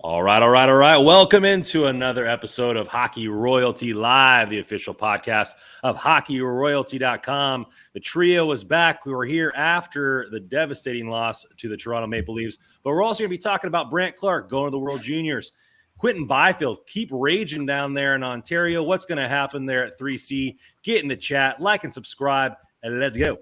All right. Welcome into another episode of Hockey Royalty Live, the official podcast of hockeyroyalty.com. The trio is back. We were here after the devastating loss to the Toronto Maple Leafs, but we're also going to be talking about Brandt Clarke going to the World Juniors. Quentin Byfield, keep raging down there in Ontario. What's going to happen there at 3C? Get in the chat, like and subscribe, and let's go.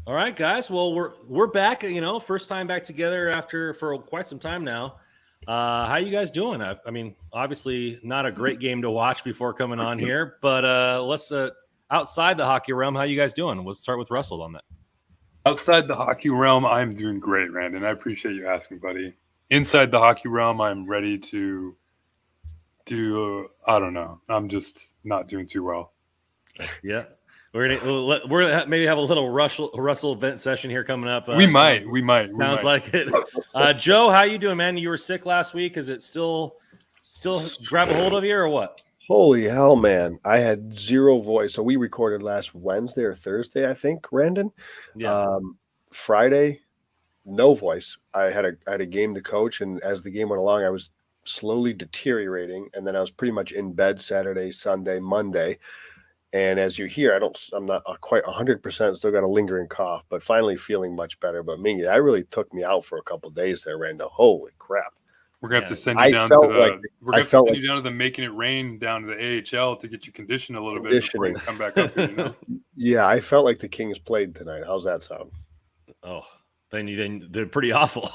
All right, guys. Well, we're back. First time back together for quite some time now. How you guys doing? I mean, obviously not a great game to watch before coming on here, but let's outside the hockey realm. How you guys doing? Let's start with Russell on that. Outside the hockey realm, I'm doing great, Randon. I appreciate you asking, buddy. Inside the hockey realm, I'm ready to do. I don't know. I'm just not doing too well. Yeah. We're gonna maybe have a little Russell event session here coming up. We might. Sounds like it. Joe, how you doing, man? You were sick last week. Is it still grab a hold of you or what? Holy hell, man! I had zero voice. So we recorded last Wednesday or Thursday, I think, Brandon. Yeah. Friday, no voice. I had a game to coach, and as the game went along, I was slowly deteriorating, and then I was pretty much in bed Saturday, Sunday, Monday. And as you hear, I'm not quite 100%, still got a lingering cough, but finally feeling much better. But Mingy, that really took me out for a couple of days there, Randall. Holy crap. We're going to have to send you down to the Making It Rain down to the AHL to get you conditioned a little bit before you come back up. Yeah, I felt like the Kings played tonight. How's that sound? Oh, then they're pretty awful.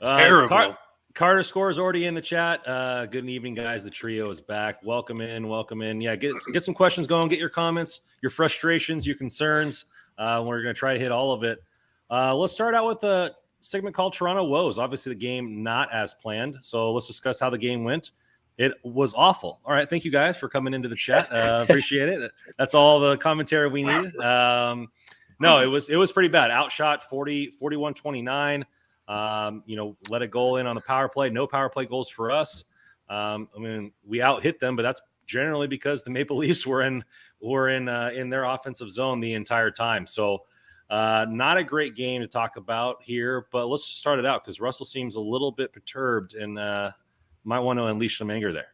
Terrible. Carter Score is already in the chat. Good evening, guys. The trio is back. Welcome in. Yeah, get some questions going. Get your comments, your frustrations, your concerns. We're going to try to hit all of it. Let's start out with a segment called Toronto Woes. Obviously, the game not as planned. So let's discuss how the game went. It was awful. All right, thank you guys for coming into the chat. Appreciate it. That's all the commentary we needed. No, it was pretty bad. Outshot 41-29. Let a goal in on the power play. No power play goals for us. We out hit them, but that's generally because the Maple Leafs were in their offensive zone the entire time. So not a great game to talk about here, but let's just start it out because Russell seems a little bit perturbed and might want to unleash some anger there.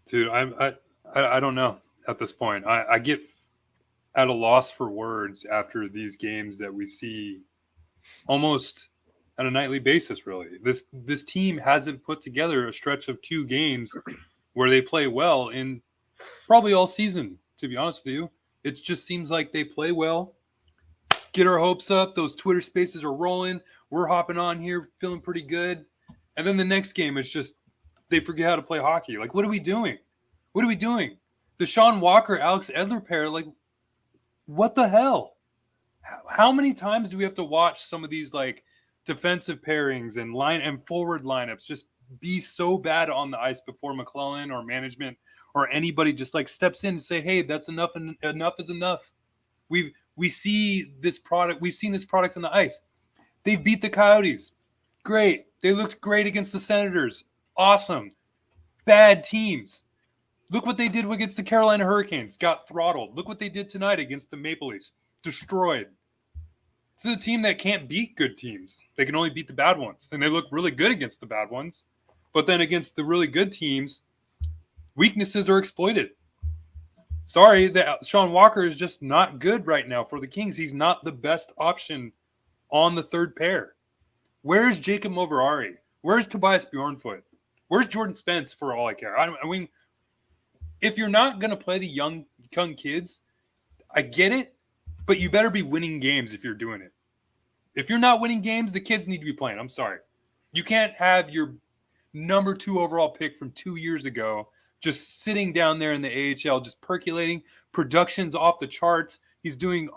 Dude, I don't know at this point. I get at a loss for words after these games that we see almost on a nightly basis, really. This team hasn't put together a stretch of 2 games where they play well in probably all season, to be honest with you. It just seems like they play well, get our hopes up, those Twitter spaces are rolling, we're hopping on here, feeling pretty good. And then the next game, it's just they forget how to play hockey. Like, what are we doing? The Sean Walker, Alex Edler pair, like, what the hell? How many times do we have to watch some of these, like, defensive pairings and line and forward lineups just be so bad on the ice before McClellan or management or anybody just like steps in and say, hey, that's enough and enough is enough. We see this product. We've seen this product on the ice. They've beat the Coyotes. Great. They looked great against the Senators. Awesome. Bad teams. Look what they did against the Carolina Hurricanes. Got throttled. Look what they did tonight against the Maple Leafs. Destroyed. This is a team that can't beat good teams. They can only beat the bad ones. And they look really good against the bad ones. But then against the really good teams, weaknesses are exploited. Sorry, that Sean Walker is just not good right now for the Kings. He's not the best option on the third pair. Where's Jacob Moverari? Where's Tobias Bjornfoot? Where's Jordan Spence for all I care? I mean, if you're not going to play the young kids, I get it. But you better be winning games if you're doing it. If you're not winning games, the kids need to be playing. I'm sorry. You can't have your number 2 overall pick from 2 years ago just sitting down there in the AHL, just percolating. Production's off the charts. He's doing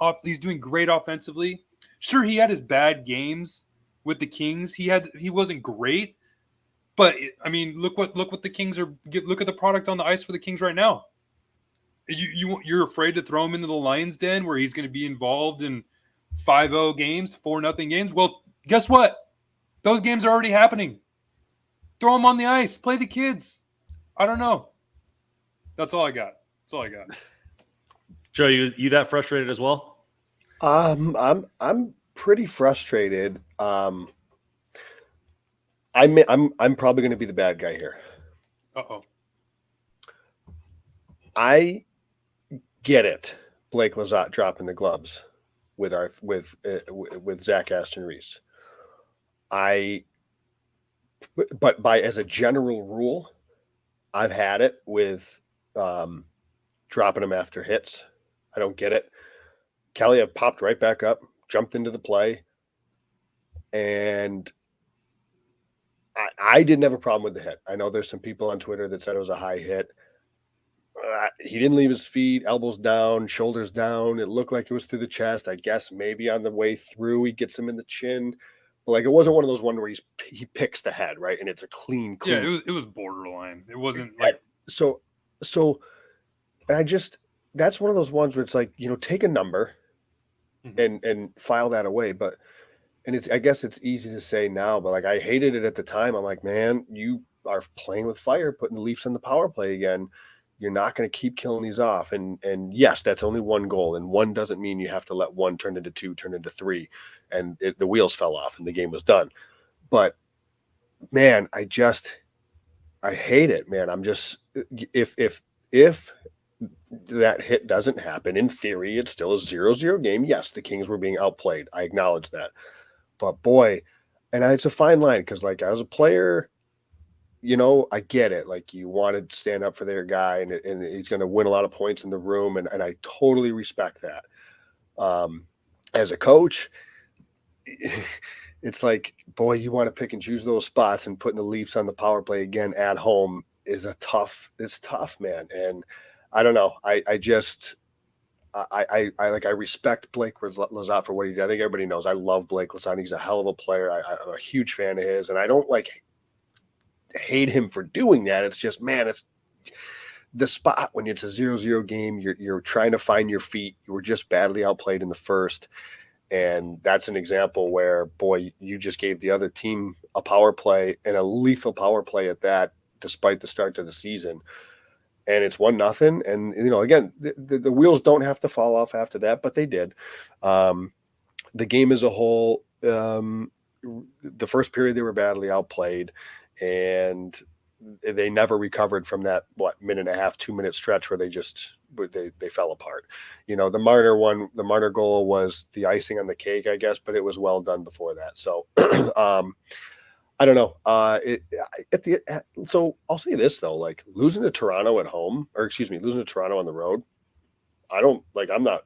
great offensively. Sure, he had his bad games with the Kings. He wasn't great. But I mean, look what the Kings are. Look at the product on the ice for the Kings right now. You're afraid to throw him into the Lions' den where he's going to be involved in 5-0 games, 4-0 games. Well, guess what? Those games are already happening. Throw them on the ice. Play the kids. I don't know. That's all I got. Joe, you that frustrated as well? I'm pretty frustrated. I'm probably going to be the bad guy here. Uh-oh. I get it. Blake Lizotte dropping the gloves with Zach Aston Reese. But as a general rule, I've had it with dropping them after hits. I don't get it. Kelly have popped right back up, jumped into the play, and I didn't have a problem with the hit. I know there's some people on Twitter that said it was a high hit. He didn't leave his feet, elbows down, shoulders down. It looked like it was through the chest. I guess maybe on the way through he gets him in the chin. But like it wasn't one of those ones where he picks the head, right? And it's a clean. Yeah, it was borderline. It wasn't like so. And that's one of those ones where it's like, take a number and file that away. But I guess it's easy to say now, but like I hated it at the time. I'm like, man, you are playing with fire, putting the Leafs on the power play again. You're not going to keep killing these off. And yes, that's only one goal. And one doesn't mean you have to let one turn into two, turn into three. And the wheels fell off and the game was done. But man, I hate it, man. I'm just, if that hit doesn't happen, in theory, it's still a 0-0 game. Yes, the Kings were being outplayed. I acknowledge that. But boy, and it's a fine line because like as a player, I get it. Like you want to stand up for their guy and he's going to win a lot of points in the room. And I totally respect that. As a coach, it's like, boy, you want to pick and choose those spots, and putting the Leafs on the power play again at home is it's tough, man. And I don't know. I respect Blake Lizotte for what he did. I think everybody knows I love Blake Lizotte. He's a hell of a player. I'm a huge fan of his, and I don't hate him for doing that. It's just, man, it's the spot when it's a 0-0 game. You're trying to find your feet. You were just badly outplayed in the first, and that's an example where, boy, you just gave the other team a power play, and a lethal power play at that, despite the start to the season. And it's 1-0. And again, the wheels don't have to fall off after that, but they did. The game as a whole, the first period they were badly outplayed, and they never recovered from that minute and a half, 2 minute stretch where they fell apart. The Marner goal was the icing on the cake, I guess, but it was well done before that. So I don't know. So I'll say this though, like losing to Toronto at home, losing to Toronto on the road, that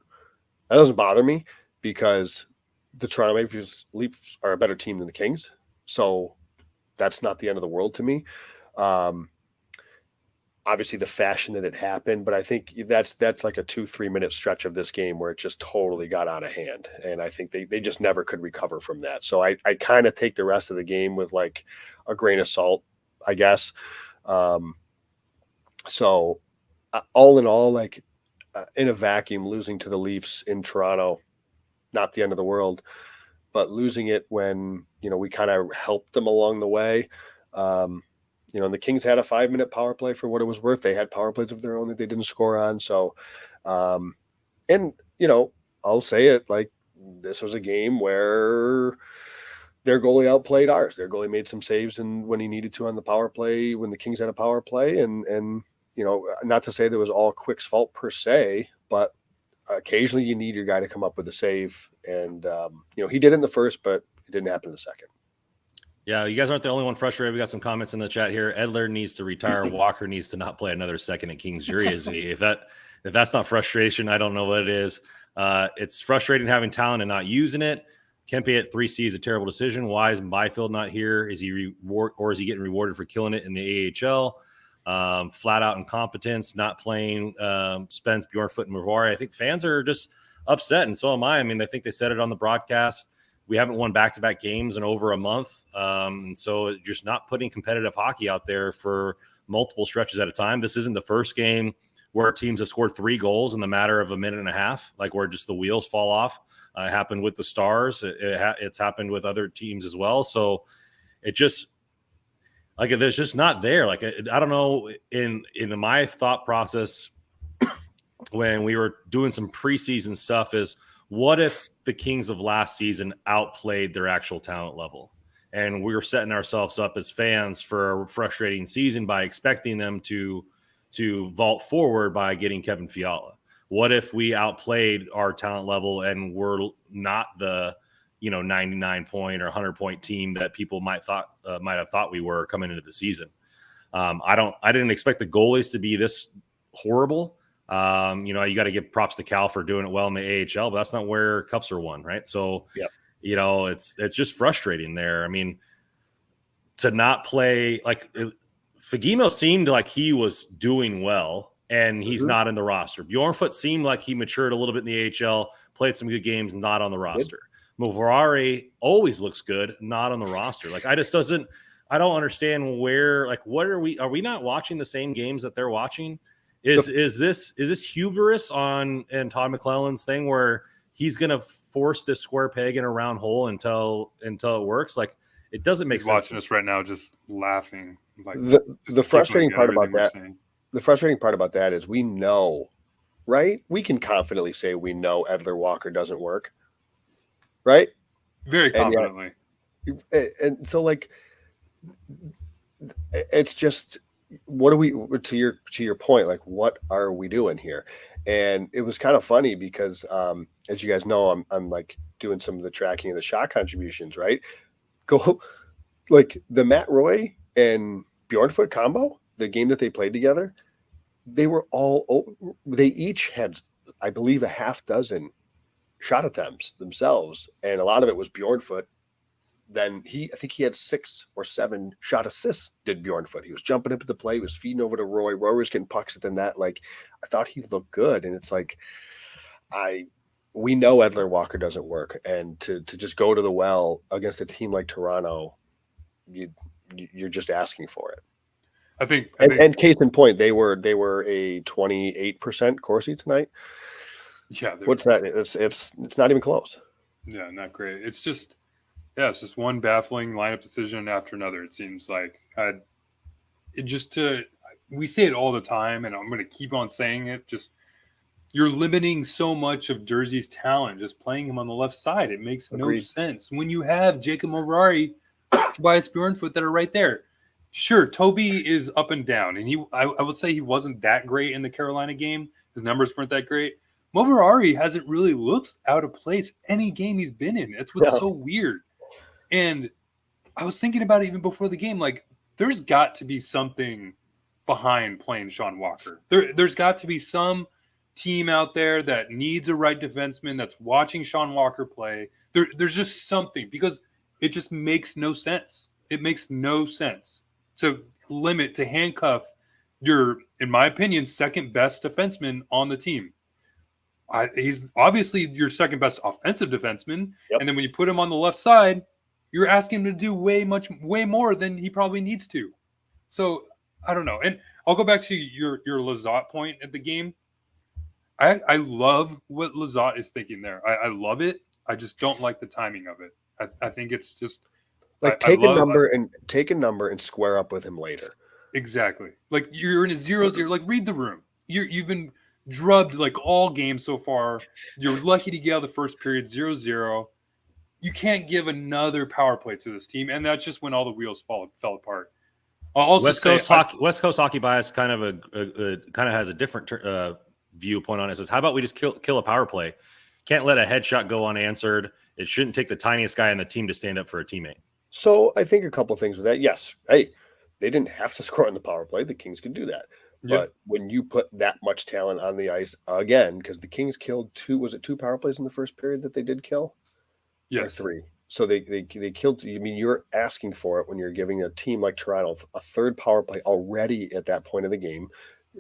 doesn't bother me because the Toronto Maple Leafs are a better team than the Kings. So that's not the end of the world to me. Obviously the fashion that it happened, but I think that's like a 2-3 minute stretch of this game where it just totally got out of hand. And I think they just never could recover from that. So I kind of take the rest of the game with like a grain of salt, I guess. So all in all, in a vacuum, losing to the Leafs in Toronto, not the end of the world, but losing it when, we kind of helped them along the way. And the Kings had a 5-minute power play for what it was worth. They had power plays of their own that they didn't score on. So, I'll say it, like this was a game where their goalie outplayed ours. Their goalie made some saves and when he needed to on the power play, when the Kings had a power play, and not to say that it was all Quick's fault per se, but occasionally you need your guy to come up with a save. And, he did in the first, but it didn't happen in the second. Yeah, you guys aren't the only one frustrated. We got some comments in the chat here. Edler needs to retire. Walker needs to not play another second in Kings jersey. If that's not frustration, I don't know what it is. It's frustrating having talent and not using it. Kempe at 3C is a terrible decision. Why is Byfield not here? Is he getting rewarded for killing it in the AHL? Flat out incompetence, not playing Spence, Bjornfoot, and Mavari. I think fans are just upset, and so am I. I mean, I think they said it on the broadcast. We haven't won back-to-back games in over a month. And so just not putting competitive hockey out there for multiple stretches at a time. This isn't the first game where teams have scored 3 goals in the matter of a minute and a half, like where just the wheels fall off. It happened with the Stars. It's happened with other teams as well. So it just like it's just not there. Like I don't know. In my thought process, when we were doing some preseason stuff, is what if the Kings of last season outplayed their actual talent level, and we were setting ourselves up as fans for a frustrating season by expecting them to vault forward by getting Kevin Fiala. What if we outplayed our talent level and we're not the 99 point or 100 point team that people might have thought we were coming into the season? I didn't expect the goalies to be this horrible. You got to give props to Cal for doing it well in the AHL, but that's not where cups are won, right? So, it's just frustrating there. I mean, to not play Fagemo seemed like he was doing well. And he's not in the roster. Bjornfoot seemed like he matured a little bit in the AHL, played some good games, not on the roster. Moverare always looks good, not on the roster. Like I don't understand where, what are we not watching the same games that they're watching? Is this hubris and Todd McClellan's thing where he's going to force this square peg in a round hole until it works? Like it doesn't make he's sense. Watching us right now, just laughing. Like the frustrating part about that. The frustrating part about that is we know, right? We can confidently say we know Edler Walker doesn't work, right? Very confidently. And so, it's just, what are we, to your point, like, what are we doing here? And it was kind of funny because, as you guys know, I'm like doing some of the tracking of the shot contributions, right? Go, like the Matt Roy and Bjornfoot combo, the game that they played together, they each had, I believe, a half dozen shot attempts themselves. And a lot of it was Bjornfoot. Then I think he had 6 or 7 shot assists, did Bjornfoot. He was jumping into the play, he was feeding over to Roy. Roy was getting pucks at the net. Like, I thought he looked good. And it's like, we know Edler Walker doesn't work. And to just go to the well against a team like Toronto, you're just asking for it. I think case in point, they were a 28% Corsi tonight. Yeah, what's that? It's not even close. Yeah, not great. It's just one baffling lineup decision after another. It seems like we say it all the time, and I'm going to keep on saying it. Just you're limiting so much of Jersey's talent just playing him on the left side. It makes no sense when you have Jacob Moverare, Tobias Bjornfoot that are right there. Sure, Toby is up and down, and I would say he wasn't that great in the Carolina game. His numbers weren't that great. Moverare hasn't really looked out of place any game he's been in. That's what's so weird. And I was thinking about it even before the game. Like, there's got to be something behind playing Sean Walker. There's got to be some team out there that needs a right defenseman that's watching Sean Walker play. There's just something, because it just makes no sense. It makes no sense to handcuff your, in my opinion, second best defenseman on the team. He's obviously your second best offensive defenseman. Yep. And then when you put him on the left side, you're asking him to do way more than he probably needs to. So I don't know. And I'll go back to your Lizotte point at the game. I love what Lizotte is thinking there. I love it. I just don't like the timing of it. I think it's just like take a number and square up with him later. Exactly. Like you're in a 0-0. Like, read the room. You've been drubbed like all games so far. You're lucky to get out of the first period 0-0. You can't give another power play to this team, and that's just when all the wheels fell apart. West Coast hockey bias kind of has a different viewpoint on it. It says, how about we just kill a power play? Can't let a headshot go unanswered. It shouldn't take the tiniest guy on the team to stand up for a teammate. So I think a couple things with that. Yes, hey, they didn't have to score on the power play. The Kings could do that. Yep. But when you put that much talent on the ice again, because the Kings killed 2 power plays in the first period that they did kill? Yes. Or 3. So they killed. I mean, you're asking for it when you're giving a team like Toronto a third power play already at that point of the game.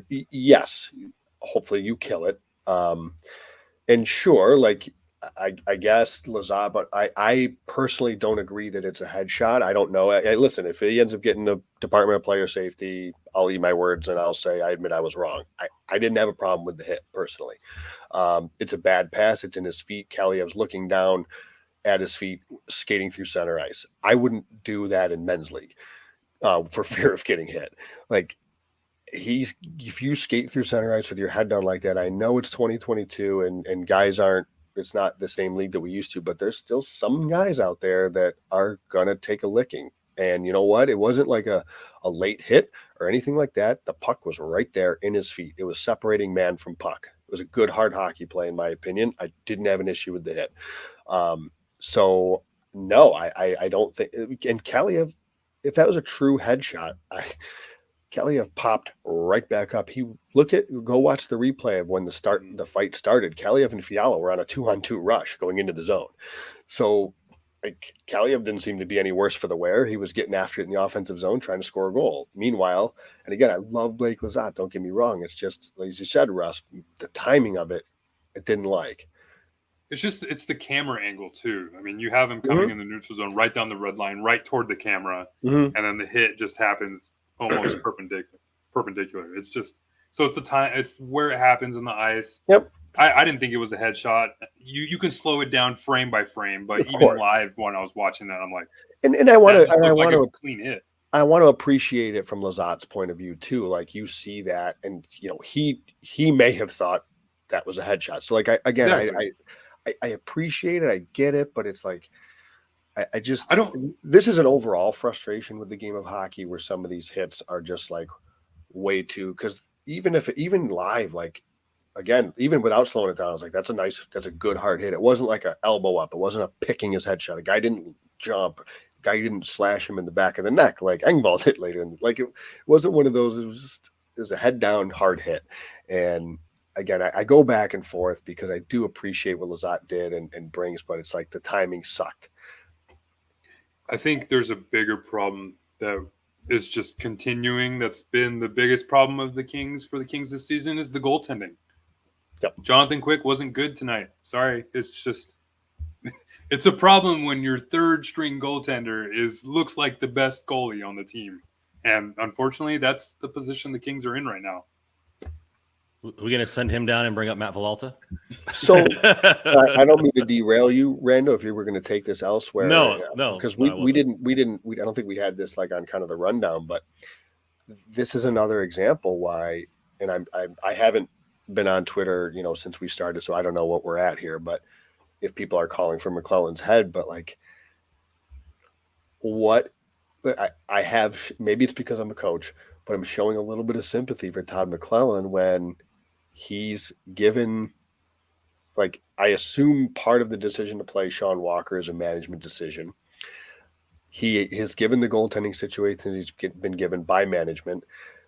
Yes, hopefully you kill it. And sure, like I guess Lazat, but I personally don't agree that it's a headshot. I don't know. Listen, if he ends up getting the Department of Player Safety, I'll eat my words and I'll say I admit I was wrong. I didn't have a problem with the hit personally. It's a bad pass. It's in his feet. Kaliev's looking down at his feet, skating through center ice. I wouldn't do that in men's league for fear of getting hit. Like, if you skate through center ice with your head down like that, I know it's 2022 and guys aren't, it's not the same league that we used to, but there's still some guys out there that are going to take a licking. And you know what? It wasn't like a late hit or anything like that. The puck was right there in his feet. It was separating man from puck. It was a good hard hockey play, in my opinion. I didn't have an issue with the hit. So no, I don't think, and Kaliev, if that was a true headshot, Kaliev popped right back up. Go watch the replay of when the fight started. Kaliev and Fiala were on a 2-on-2 rush going into the zone. So like, Kaliev didn't seem to be any worse for the wear. He was getting after it in the offensive zone, trying to score a goal. Meanwhile, and again, I love Blake Lazat. Don't get me wrong. It's just, as you said, Russ, the timing of it, it didn't like. It's the camera angle too. I mean, you have him coming in the neutral zone, right down the red line, right toward the camera, and then the hit just happens almost perpendicular. It's just, so it's the time, it's where it happens in the ice. Yep. I didn't think it was a headshot. You can slow it down frame by frame, but live when I was watching that, I'm like, and I want to a clean hit. I want to appreciate it from Lazat's point of view too. Like, you see that, and you know, he may have thought that was a headshot. So like, I appreciate it. I get it, but it's like, this is an overall frustration with the game of hockey where some of these hits are just like way too, because even live, like, again, even without slowing it down, I was like, that's a good hard hit. It wasn't like an elbow up. It wasn't a picking his headshot. A guy didn't jump. A guy didn't slash him in the back of the neck like Engvall did later. Like, it wasn't one of those. It was a head down hard hit. And again, I go back and forth because I do appreciate what Lazat did and brings, but it's like the timing sucked. I think there's a bigger problem that is just continuing. That's been the biggest problem of the Kings this season is the goaltending. Yep. Jonathan Quick wasn't good tonight. Sorry. It's just, it's a problem when your third string goaltender looks like the best goalie on the team. And unfortunately, that's the position the Kings are in right now. Are we going to send him down and bring up Matt Villalta? So I don't mean to derail you, Rando, if you were going to take this elsewhere. No, because I don't think we had this like on kind of the rundown, but this is another example why, and I haven't been on Twitter, you know, since we started, so I don't know what we're at here, but if people are calling for McClellan's head, but like, what I have, maybe it's because I'm a coach, but I'm showing a little bit of sympathy for Todd McClellan when he's given, like, I assume part of the decision to play Sean Walker is a management decision. He has given the goaltending situation he's been given by management.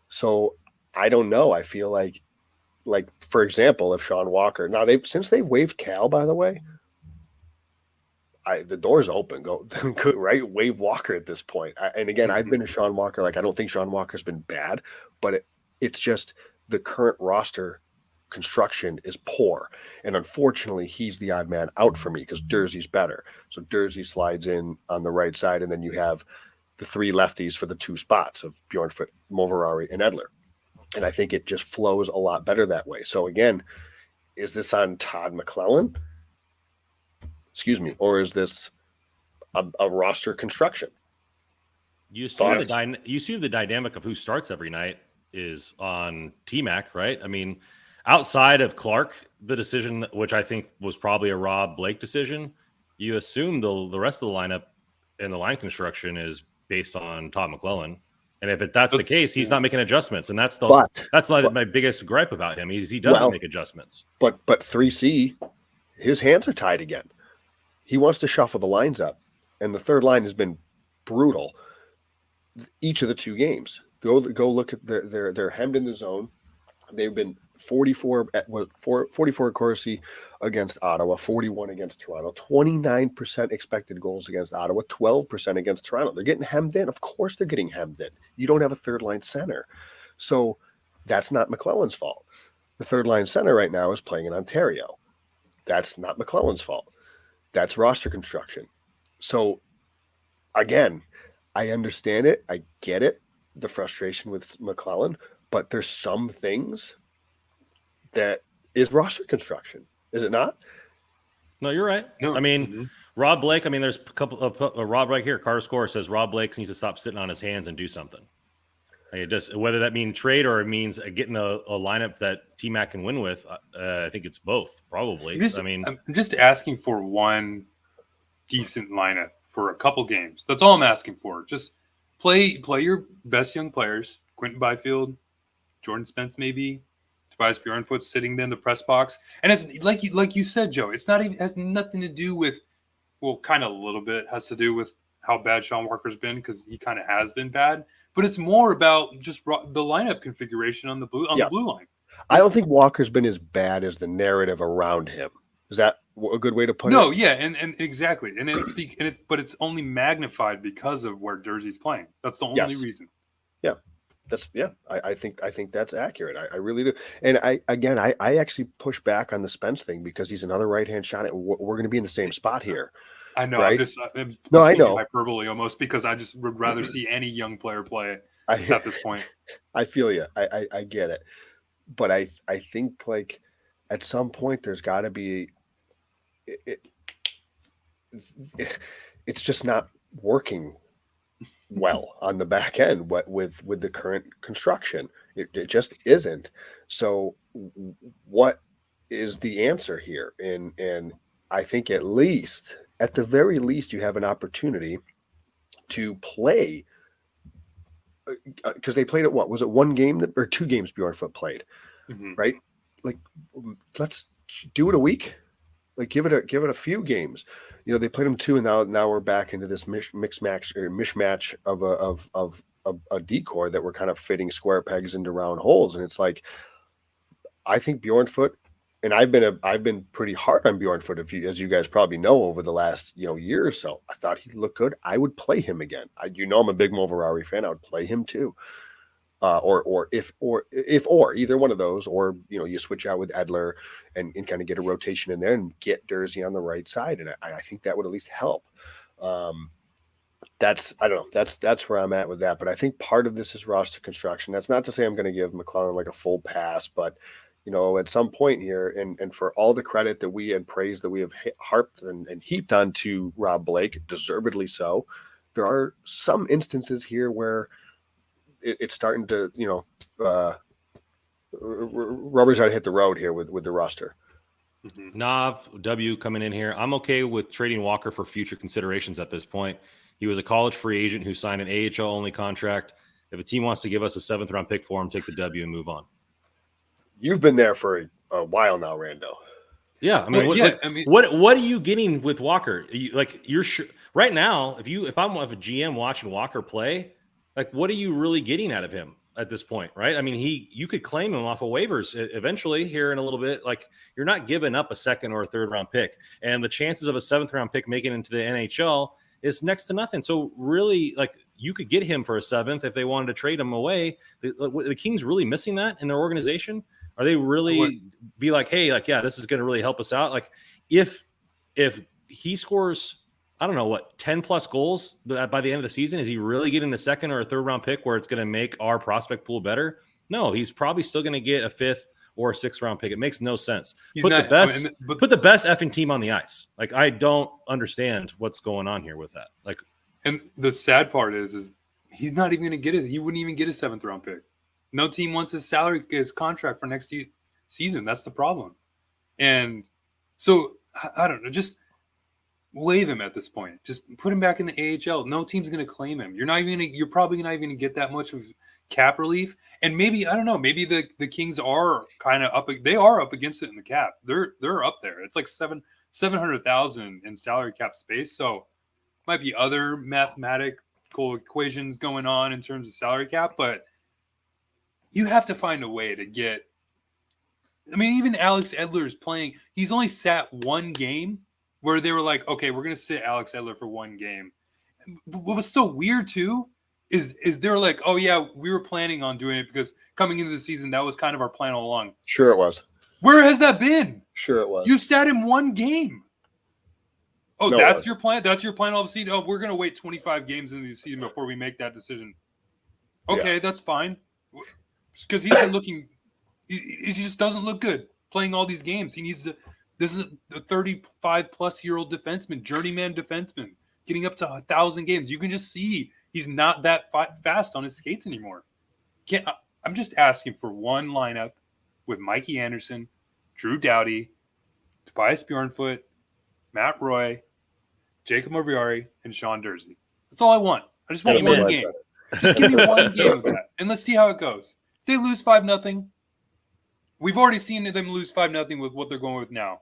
So I don't know. I feel like, for example, if Sean Walker, now since they've waived Cal, by the way, the door's open. Go right, waive Walker at this point. And again, I've been a Sean Walker. Like, I don't think Sean Walker's been bad, but it's just the current roster construction is poor, and unfortunately, he's the odd man out for me because Durzee's better. So Durzee slides in on the right side, and then you have the three lefties for the two spots of Bjornfoot, Moverari, and Edler. And I think it just flows a lot better that way. So again, is this on Todd McClellan? Excuse me, or is this a roster construction? You assume the dynamic of who starts every night is on T-Mac, right? I mean, outside of Clarke, the decision, which I think was probably a Rob Blake decision, you assume the rest of the lineup and the line construction is based on Todd McClellan. And if that's the case, he's not making adjustments, and that's my biggest gripe about him. He doesn't make adjustments. But 3C, his hands are tied again. He wants to shuffle the lines up, and the third line has been brutal each of the two games. Go look at they're hemmed in the zone. They've been 44 Corsi against Ottawa, 41 against Toronto, 29% expected goals against Ottawa, 12% against Toronto. They're getting hemmed in. Of course they're getting hemmed in. You don't have a third line center. So that's not McClellan's fault. The third line center right now is playing in Ontario. That's not McClellan's fault. That's roster construction. So again, I understand it. I get it, the frustration with McClellan, but there's some things that is roster construction. Is it not? No, you're right. No. I mean, Mhm. Rob Blake, I mean, there's a couple of Rob right here. Carter Score says Rob Blake needs to stop sitting on his hands and do something. Like it just, whether that means trade or it means getting a lineup that T-Mac can win with, I think it's both, probably. I'm just asking for one decent lineup for a couple games. That's all I'm asking for. Just play your best young players. Quentin Byfield, Jordan Spence, maybe Tobias Bjornfoot sitting there in the press box. And it's like you said, Joe. It's not even has nothing to do with. Well, kind of a little bit has to do with how bad Sean Walker's been because he kind of has been bad. But it's more about just the lineup configuration on the blue line. I don't think Walker's been as bad as the narrative around him. Is that a good way to put it? No, yeah, and exactly, but it's only magnified because of where Jersey's playing. That's the only reason. Yeah, I think that's accurate. I really do. And I actually push back on the Spence thing because he's another right-hand shot. We're going to be in the same spot here. I know. Right? I'm I know hyperbole almost because I just would rather see any young player play at this point. I feel you. I get it, but I think like at some point there's got to be. It's just not working well on the back end with the current construction. It just isn't. So what is the answer here? And I think at the very least you have an opportunity to play because they played at what was it, one game or two games Bjornfoot played, right? Like let's do it a week. Like give it a few games. You know, they played them two, and now we're back into this mishmatch of a decor that we're kind of fitting square pegs into round holes. And it's like, I think Bjornfoot, and I've been pretty hard on Bjornfoot, as you guys probably know, over the last year or so. I thought he looked good. I would play him again. I'm a big Moverari fan. I would play him too. Or either one of those, or you switch out with Edler and kind of get a rotation in there and get Jersey on the right side, and I think that would at least help. That's where I'm at with that. But I think part of this is roster construction. That's not to say I'm going to give McClellan like a full pass, but at some point here, and for all the credit that we and praise that we have harped and heaped onto Rob Blake, deservedly so, there are some instances here where it's starting to, rubber's got to hit the road here with the roster. Nav W coming in here. I'm okay with trading Walker for future considerations at this point. He was a college free agent who signed an AHL only contract. If a team wants to give us a 7th round pick for him, take the W and move on. You've been there for a while now, Rando. Yeah, I mean, what are you getting with Walker? You're sure right now. If I'm a GM watching Walker play, like, what are you really getting out of him at this point, right? I mean, you could claim him off of waivers eventually here in a little bit. Like, you're not giving up a 2nd or a 3rd round pick, and the chances of a 7th round pick making it into the NHL is next to nothing. So really, like, you could get him for a 7th if they wanted to trade him away. The Kings really missing that in their organization? Are they really be like, hey, like, yeah, this is going to really help us out? Like, if he scores, I don't know what, 10 plus goals by the end of the season, is he really getting a 2nd or a 3rd round pick where it's going to make our prospect pool better? No, he's probably still going to get a 5th or a 6th round pick. It makes no sense. Put the best effing team on the ice. Like, I don't understand what's going on here with that. Like, and the sad part is he's not even going to get it. He wouldn't even get a 7th round pick. No team wants his contract for next season. That's the problem. And so I don't know, just waive him at this point. Just put him back in the AHL. No team's going to claim him. You're probably not even going to get that much of cap relief. And maybe, I don't know, maybe the Kings are kind of up. They are up against it in the cap. They're up there. It's like $700,000 in salary cap space. So might be other mathematical equations going on in terms of salary cap, but you have to find a way to get. I mean, even Alex Edler is playing. He's only sat one game where they were like, okay, we're going to sit Alex Edler for one game. What was so weird too is they're like, oh yeah, we were planning on doing it because coming into the season, that was kind of our plan all along. Sure it was. Where has that been? Sure it was. You sat in one game. Oh, No, that's your plan? That's your plan all of the season? Oh, we're going to wait 25 games into the season before we make that decision. Okay, that's fine. Because he's been looking – he just doesn't look good playing all these games. He needs to – this is a 35-plus-year-old defenseman, journeyman defenseman, getting up to 1,000 games. You can just see he's not that fast on his skates anymore. I'm just asking for one lineup with Mikey Anderson, Drew Doughty, Tobias Bjornfoot, Matt Roy, Jacob Morbiari, and Sean Dursey. That's all I want. I just want one game. Just give me one game of that, and let's see how it goes. If they lose 5-0, we've already seen them lose 5-0 with what they're going with now.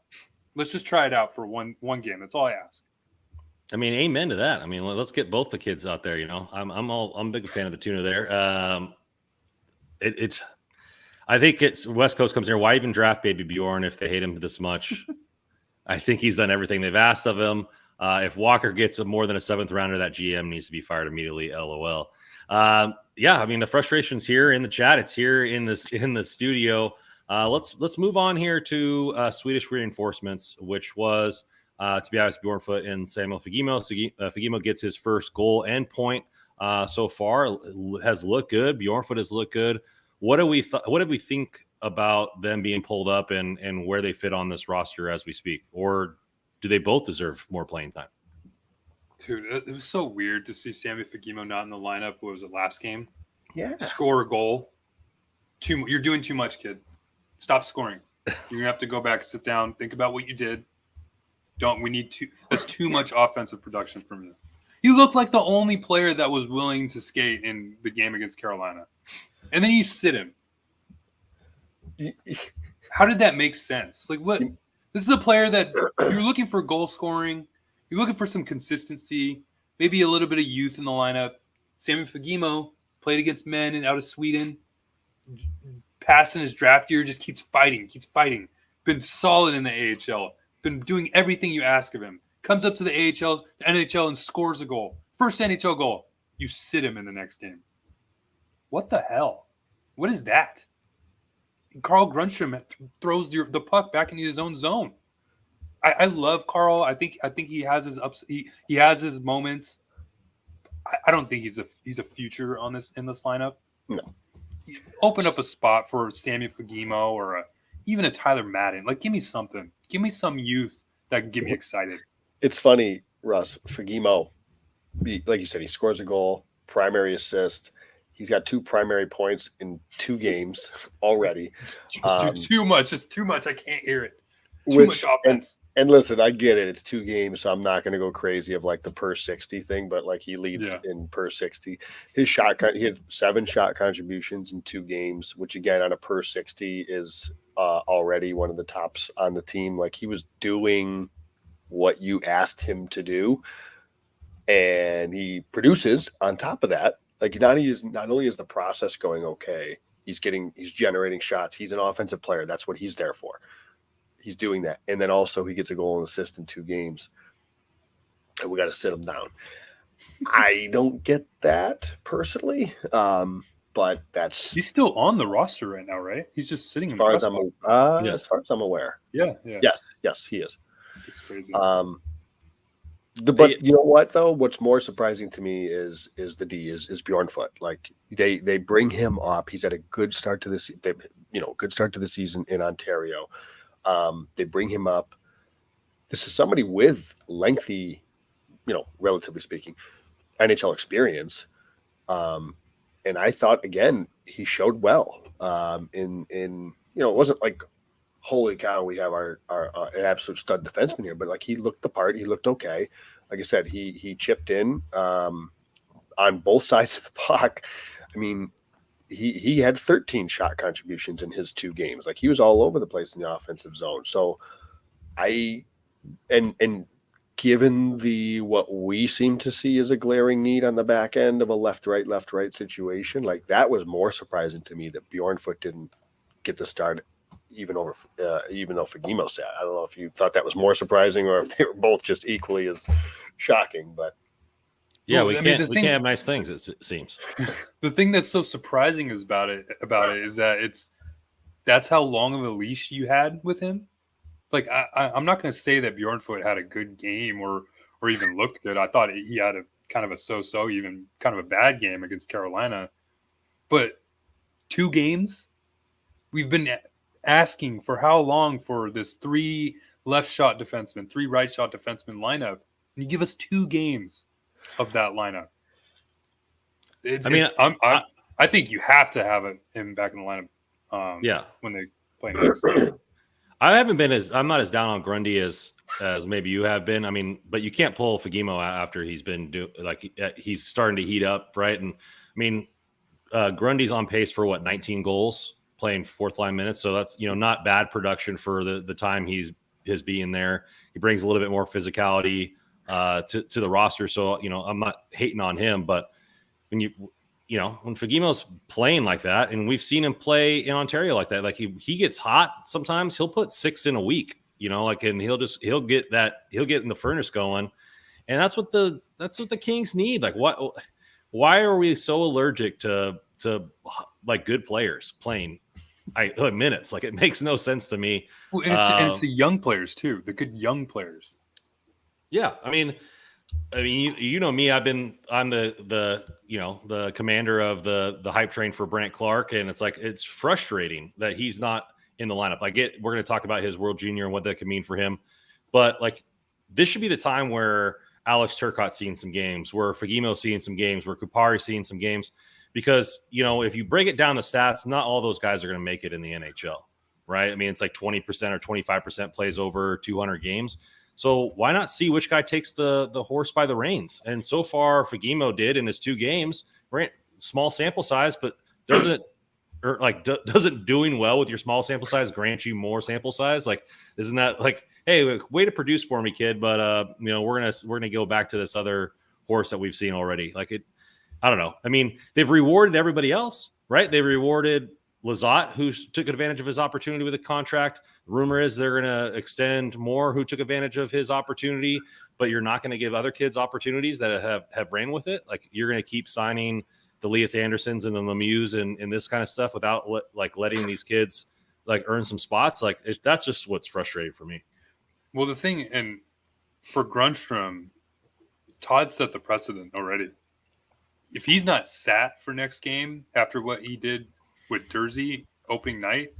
Let's just try it out for one game. That's all I ask. I mean, amen to that. I mean, let's get both the kids out there. You know, I'm a big fan of the tuna there. I think it's West Coast comes here. Why even draft Baby Bjorn if they hate him this much? I think he's done everything they've asked of him. If Walker gets more than a 7th rounder, that GM needs to be fired immediately. LOL. Yeah, I mean the frustration's here in the chat. It's here in the studio. Let's move on here to Swedish reinforcements, which was Tobias Bjornfoot and Samuel Fagemo. Fagemo gets his first goal and point so far. Has looked good. Bjornfoot has looked good. What do we think about them being pulled up and where they fit on this roster as we speak? Or do they both deserve more playing time? Dude, it was so weird to see Sammy Fagemo not in the lineup. What was it, last game? Yeah. Score a goal. You're doing too much, kid. Stop scoring. You're going to have to go back, sit down, think about what you did. That's too much offensive production from you. You look like the only player that was willing to skate in the game against Carolina. And then you sit him. How did that make sense? Like, what? This is a player that you're looking for goal scoring. You're looking for some consistency, maybe a little bit of youth in the lineup. Sammy Fagemo played against men and out of Sweden. Passing his draft year, just keeps fighting. Been solid in the AHL. Been doing everything you ask of him. Comes up to the NHL and scores a goal. First NHL goal. You sit him in the next game. What the hell? What is that? Carl Grunstrom throws the puck back into his own zone. I love Carl. I think he has his ups. He has his moments. I don't think he's a future in this lineup. No. Open up a spot for Sammy Fagemo or even a Tyler Madden. Like, give me something. Give me some youth that can get me excited. It's funny, Russ. Fagemo, like you said, he scores a goal, primary assist. He's got 2 primary points in 2 games already. Too much. It's too much. I can't hear it. Too much offense. And listen, I get it. It's 2 games, so I'm not going to go crazy of like the per 60 thing, but like he leads in per 60. His he had 7 shot contributions in 2 games, which again on a per 60 is already one of the tops on the team. Like he was doing what you asked him to do, and he produces on top of that. Like not only is the process going okay, he's generating shots. He's an offensive player. That's what he's there for. He's doing that. And then also he gets a goal and assist in 2 games. And we got to sit him down. I don't get that personally. But he's still on the roster right now, right? He's just sitting as far as I'm aware. Yeah. Yes, he is. It's crazy. But you know what though? What's more surprising to me is Bjornfoot. Like they bring him up. He's had a good start to this. Good start to the season in Ontario. They bring him up. This is somebody with lengthy, relatively speaking, NHL experience. And I thought again he showed well. It wasn't like, holy cow, we have our an absolute stud defenseman here, but like he looked the part. He looked okay. Like I said, he chipped in on both sides of the puck. I mean, he had 13 shot contributions in his 2 games. Like he was all over the place in the offensive zone. So and given what we seem to see as a glaring need on the back end of a left right situation, like that was more surprising to me that Bjornfoot didn't get the start even though Fagemo sat. I don't know if you thought that was more surprising or if they were both just equally as shocking, but yeah, we can't have nice things. It seems the thing that's so surprising about it is that that's how long of a leash you had with him. Like I'm not going to say that Bjornfoot had a good game or even looked good. I thought he had a kind of a so-so, even kind of a bad game against Carolina. But 2 games, we've been asking for how long for this 3 left shot defenseman, 3 right shot defenseman lineup, and you give us 2 games of that lineup. I think you have to have him back in the lineup. When they play next. I'm not as down on Grundy as maybe you have been. I mean, but you can't pull Fagemo after he's been he's starting to heat up, right? And I mean, Grundy's on pace for 19 goals playing 4th line minutes, so that's not bad production for the time his being there. He brings a little bit more physicality to the roster, so I'm not hating on him, but when when Fagemo's playing like that, and we've seen him play in Ontario like that, like he gets hot sometimes, he'll put 6 in a week, and he'll get in the furnace going. And that's what the Kings need. Like, why are we so allergic to like good players playing minutes? Like, it makes no sense to me. Well, and it's the young players too, the good young players. Yeah. I mean, me, I'm the commander of the hype train for Brandt Clarke. And it's frustrating that he's not in the lineup. We're going to talk about his World Junior and what that could mean for him. But this should be the time where Alex Turcotte's seeing some games, where Fagemo's seeing some games, where Kupari's seeing some games, because, if you break it down the stats, not all those guys are going to make it in the NHL, right? I mean, it's like 20% or 25% plays over 200 games. So why not see which guy takes the horse by the reins? And so far, Fagemo did in his 2 games, right? Small sample size, but doesn't doing well with your small sample size grant you more sample size? Like, isn't that hey, way to produce for me, kid? But we're gonna go back to this other horse that we've seen already. I don't know. I mean, they've rewarded everybody else, right? They rewarded Lizotte, who took advantage of his opportunity with a contract. The rumor is they're going to extend Moore, who took advantage of his opportunity, but you're not going to give other kids opportunities that have ran with it. Like, you're going to keep signing the Elias Andersons and the Lemieux and this kind of stuff without letting these kids earn some spots. That's just what's frustrating for me. Well, the thing, and for Grundstrom, Todd set the precedent already. If he's not sat for next game after what he did with Durzi opening night,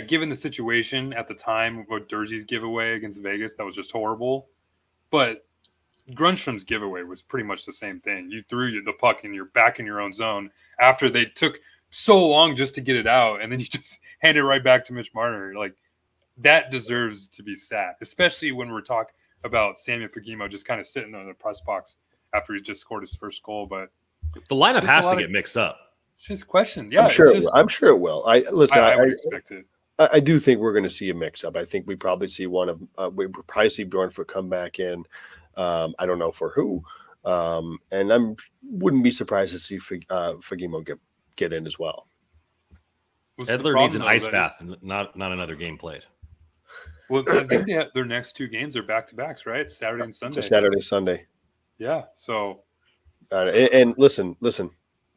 given the situation at the time with Durzi's giveaway against Vegas, that was just horrible. But Grundstrom's giveaway was pretty much the same thing. You threw the puck and you're back in your own zone after they took so long just to get it out, and then you just hand it right back to Mitch Marner. That deserves to be sat, especially when we're talking about Samuel Fagemo just kind of sitting in the press box after he just scored his first goal. But the lineup has to get mixed up. It's just question. Yeah, I'm sure it will. I would expect it. I do think we're going to see a mix-up. I think we probably see we probably see Bjornfoot come back in. I don't know for who, and I wouldn't be surprised to see Fagemo get in as well. Edler needs an ice bath, not another game played. Well, I think their next 2 games are back-to-backs, right? Saturday and Sunday. It's a Saturday, Sunday. Yeah. So, and listen.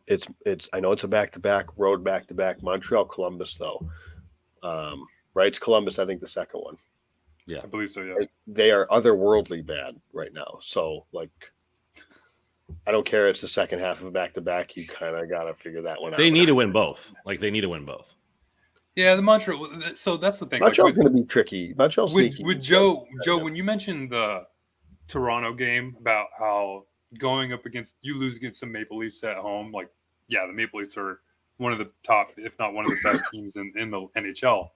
It's I know it's a back-to-back road back-to-back. Montreal, Columbus, though. Right? It's Columbus, I think, the second one. Yeah, I believe so. Yeah, they are otherworldly bad right now. So, I don't care. It's the second half of a back-to-back. You kind of got to figure that one out. They need to win both. They need to win both. Yeah, the Montreal. So that's the thing. Montreal's going to be tricky. Montreal's sneaky. With Joe, when you mentioned the Toronto game about how going up against you lose against some Maple Leafs at home, the Maple Leafs are one of the top, if not one of the best teams in the NHL.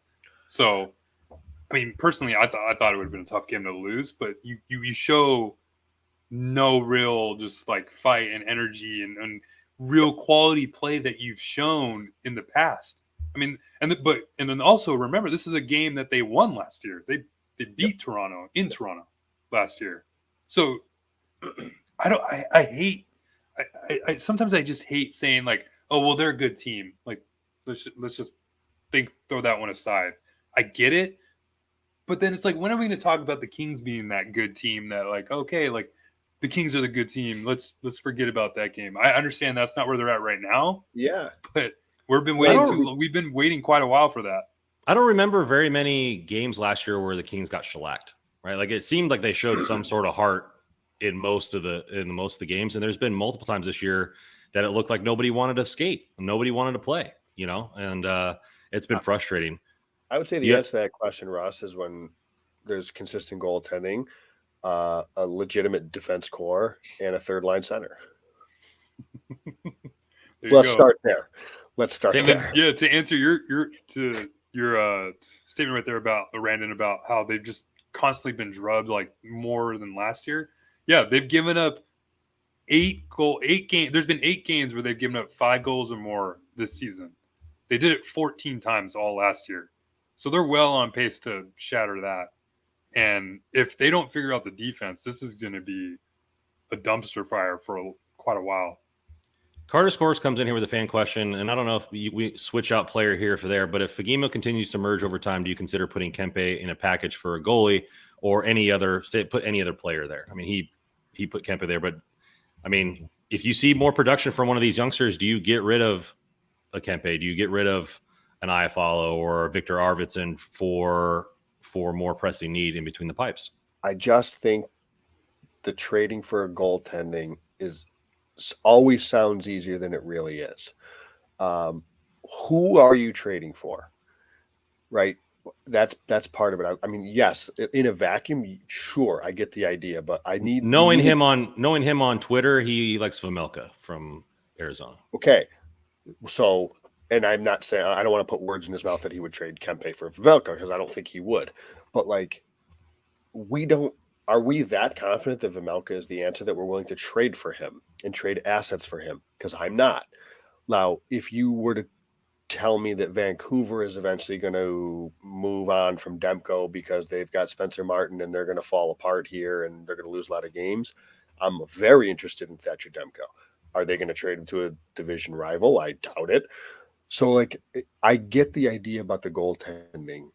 So, I mean, personally, I thought it would have been a tough game to lose, but you show no real just fight and energy and real quality play that you've shown in the past. I mean, and then also remember, this is a game that they won last year. They beat Toronto in Toronto last year. So I sometimes I just hate saying oh, well, they're a good team. Let's just throw that one aside. I get it. But then it's when are we going to talk about the Kings being that good team that the Kings are the good team. Let's forget about that game. I understand that's not where they're at right now. Yeah. But We've been waiting quite a while for that. I don't remember very many games last year where the Kings got shellacked, right? Like it seemed like they showed some sort of heart in most of the games, and there's been multiple times this year that it looked like nobody wanted to skate, nobody wanted to play, and it's been frustrating. I would say the answer to that question, Ross, is when there's consistent goaltending, a legitimate defense core, and a third line center. Let's start there. Yeah, to answer your statement right there about Randon about how they've just constantly been drubbed like more than last year. Yeah, they've given up 8 games. There's been 8 games where they've given up 5 goals or more this season. They did it 14 times all last year. So they're well on pace to shatter that. And if they don't figure out the defense, this is going to be a dumpster fire for quite a while. Carter Scores comes in here with a fan question, and I don't know if we switch out player here for there, but if Fagemo continues to merge over time, do you consider putting Kempe in a package for a goalie or put any other player there? I mean, he put Kempe there, but I mean, if you see more production from one of these youngsters, do you get rid of a Kempe? Do you get rid of an Iafallo or Victor Arvidsson for more pressing need in between the pipes? I just think the trading for a goaltending always sounds easier than it really is. Who are you trading for? Right? That's part of it. I mean, yes, in a vacuum, sure, I get the idea, but I need knowing him on Twitter, he likes Vejmelka from Arizona. Okay. So, and I'm not saying, I don't want to put words in his mouth that he would trade Kempe for Vejmelka, because I don't think he would. But like, are we that confident that Vejmelka is the answer that we're willing to trade for him and trade assets for him? Because I'm not. Now, if you were to tell me that Vancouver is eventually going to move on from Demko because they've got Spencer Martin and they're going to fall apart here and they're going to lose a lot of games, I'm very interested in Thatcher Demko. Are they going to trade him to a division rival? I doubt it. So, like, I get the idea about the goaltending.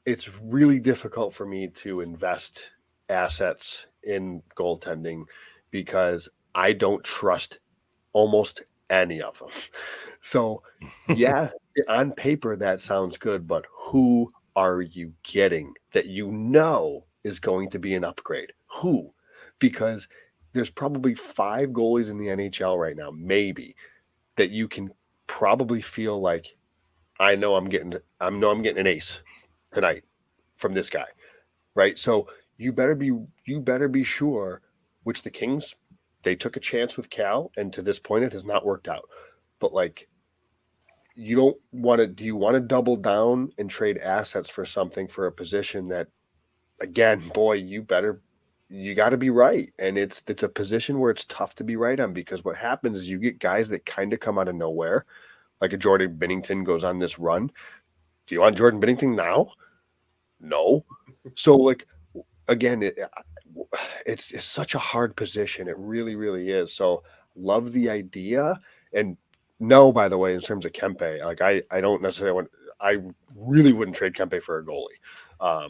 It's really difficult for me to invest assets in goaltending because I don't trust almost any of them. So, yeah, on paper that sounds good, but who are you getting that is going to be an upgrade? Who? Because there's probably 5 goalies in the NHL right now, maybe, that you can probably feel like, I know I'm getting an ace tonight from this guy, right? So you better be sure, which the Kings, they took a chance with Cal, and to this point it has not worked out. But like, do you want to double down and trade assets for something for a position that, again, boy, you got to be right. And it's a position where it's tough to be right on, because what happens is you get guys that kind of come out of nowhere, like a Jordan Binnington goes on this run. Do you want Jordan Binnington now? No. So like, again, it's such a hard position. It really, really is. So love the idea. And no, by the way, in terms of Kempe, like I don't necessarily I really wouldn't trade Kempe for a goalie.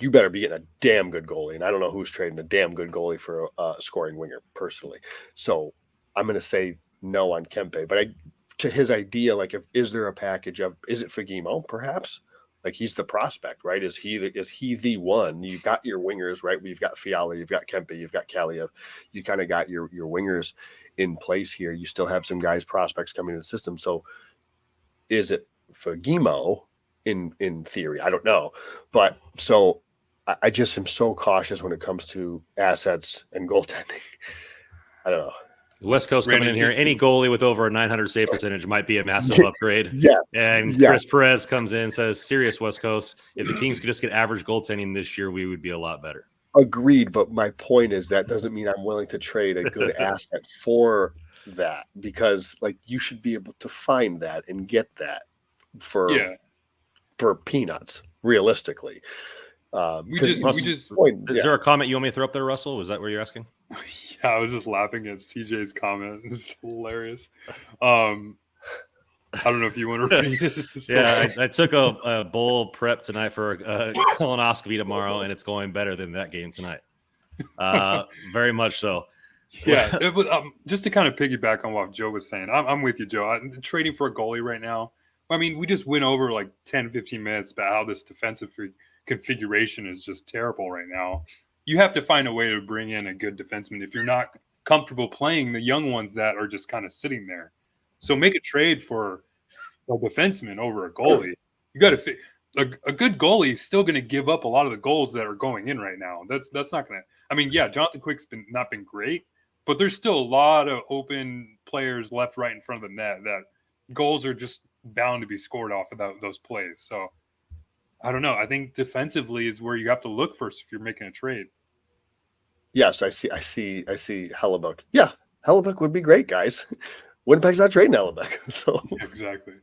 You better be getting a damn good goalie. And I don't know who's trading a damn good goalie for a scoring winger personally. So I'm going to say no on Kempe, but to his idea, like, is there a package of, is it Fagemo perhaps? Like, he's the prospect, right? Is he the one? You've got your wingers, right? We've got Fiala, you've got Kempe, you've got Kaliev. You kind of got your wingers in place here. You still have some guys, prospects coming into the system. So is it Fagemo in theory? I don't know. But so I just am so cautious when it comes to assets and goaltending. I don't know. The West Coast coming in here. Any goalie with over a 900 save percentage might be a massive upgrade. Yes. And Chris Perez comes in and says, serious West Coast, if the Kings could just get average goaltending this year, we would be a lot better. Agreed. But my point is that doesn't mean I'm willing to trade a good asset for that, because like, you should be able to find that and get that for peanuts, realistically. Is there a comment you want me to throw up there, Russell? Was that what you're asking? Yeah, I was just laughing at CJ's comment. It's hilarious. I don't know if you want to read it. Yeah, I took a bowl prep tonight for a colonoscopy tomorrow, and it's going better than that game tonight. Very much so. Yeah, just to kind of piggyback on what Joe was saying, I'm with you, Joe. Trading for a goalie right now, I mean, we just went over like 10, 15 minutes about how this defensive configuration is just terrible right now. You have to find a way to bring in a good defenseman if you're not comfortable playing the young ones that are just kind of sitting there. So make a trade for a defenseman over a goalie. You got to a good goalie is still going to give up a lot of the goals that are going in right now. That's not going to. I mean, yeah, Jonathan Quick's not been great, but there's still a lot of open players left, right in front of the net that goals are just bound to be scored off of those plays. So I don't know. I think defensively is where you have to look first if you're making a trade. Yes, I see Hellebuck. Yeah, Hellebuck would be great, guys. Winnipeg's not trading Hellebuck, so exactly.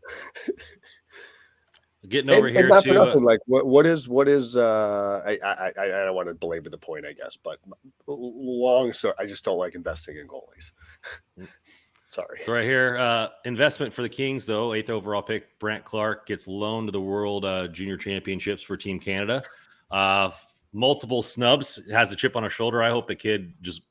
Getting over here not to nothing, like what is I don't want to belabor the point, I guess, but I just don't like investing in goalies. Sorry. So right here, investment for the Kings, though. 8th overall pick, Brandt Clarke gets loaned to the World Junior Championships for Team Canada. Multiple snubs, has a chip on her shoulder. I hope the kid just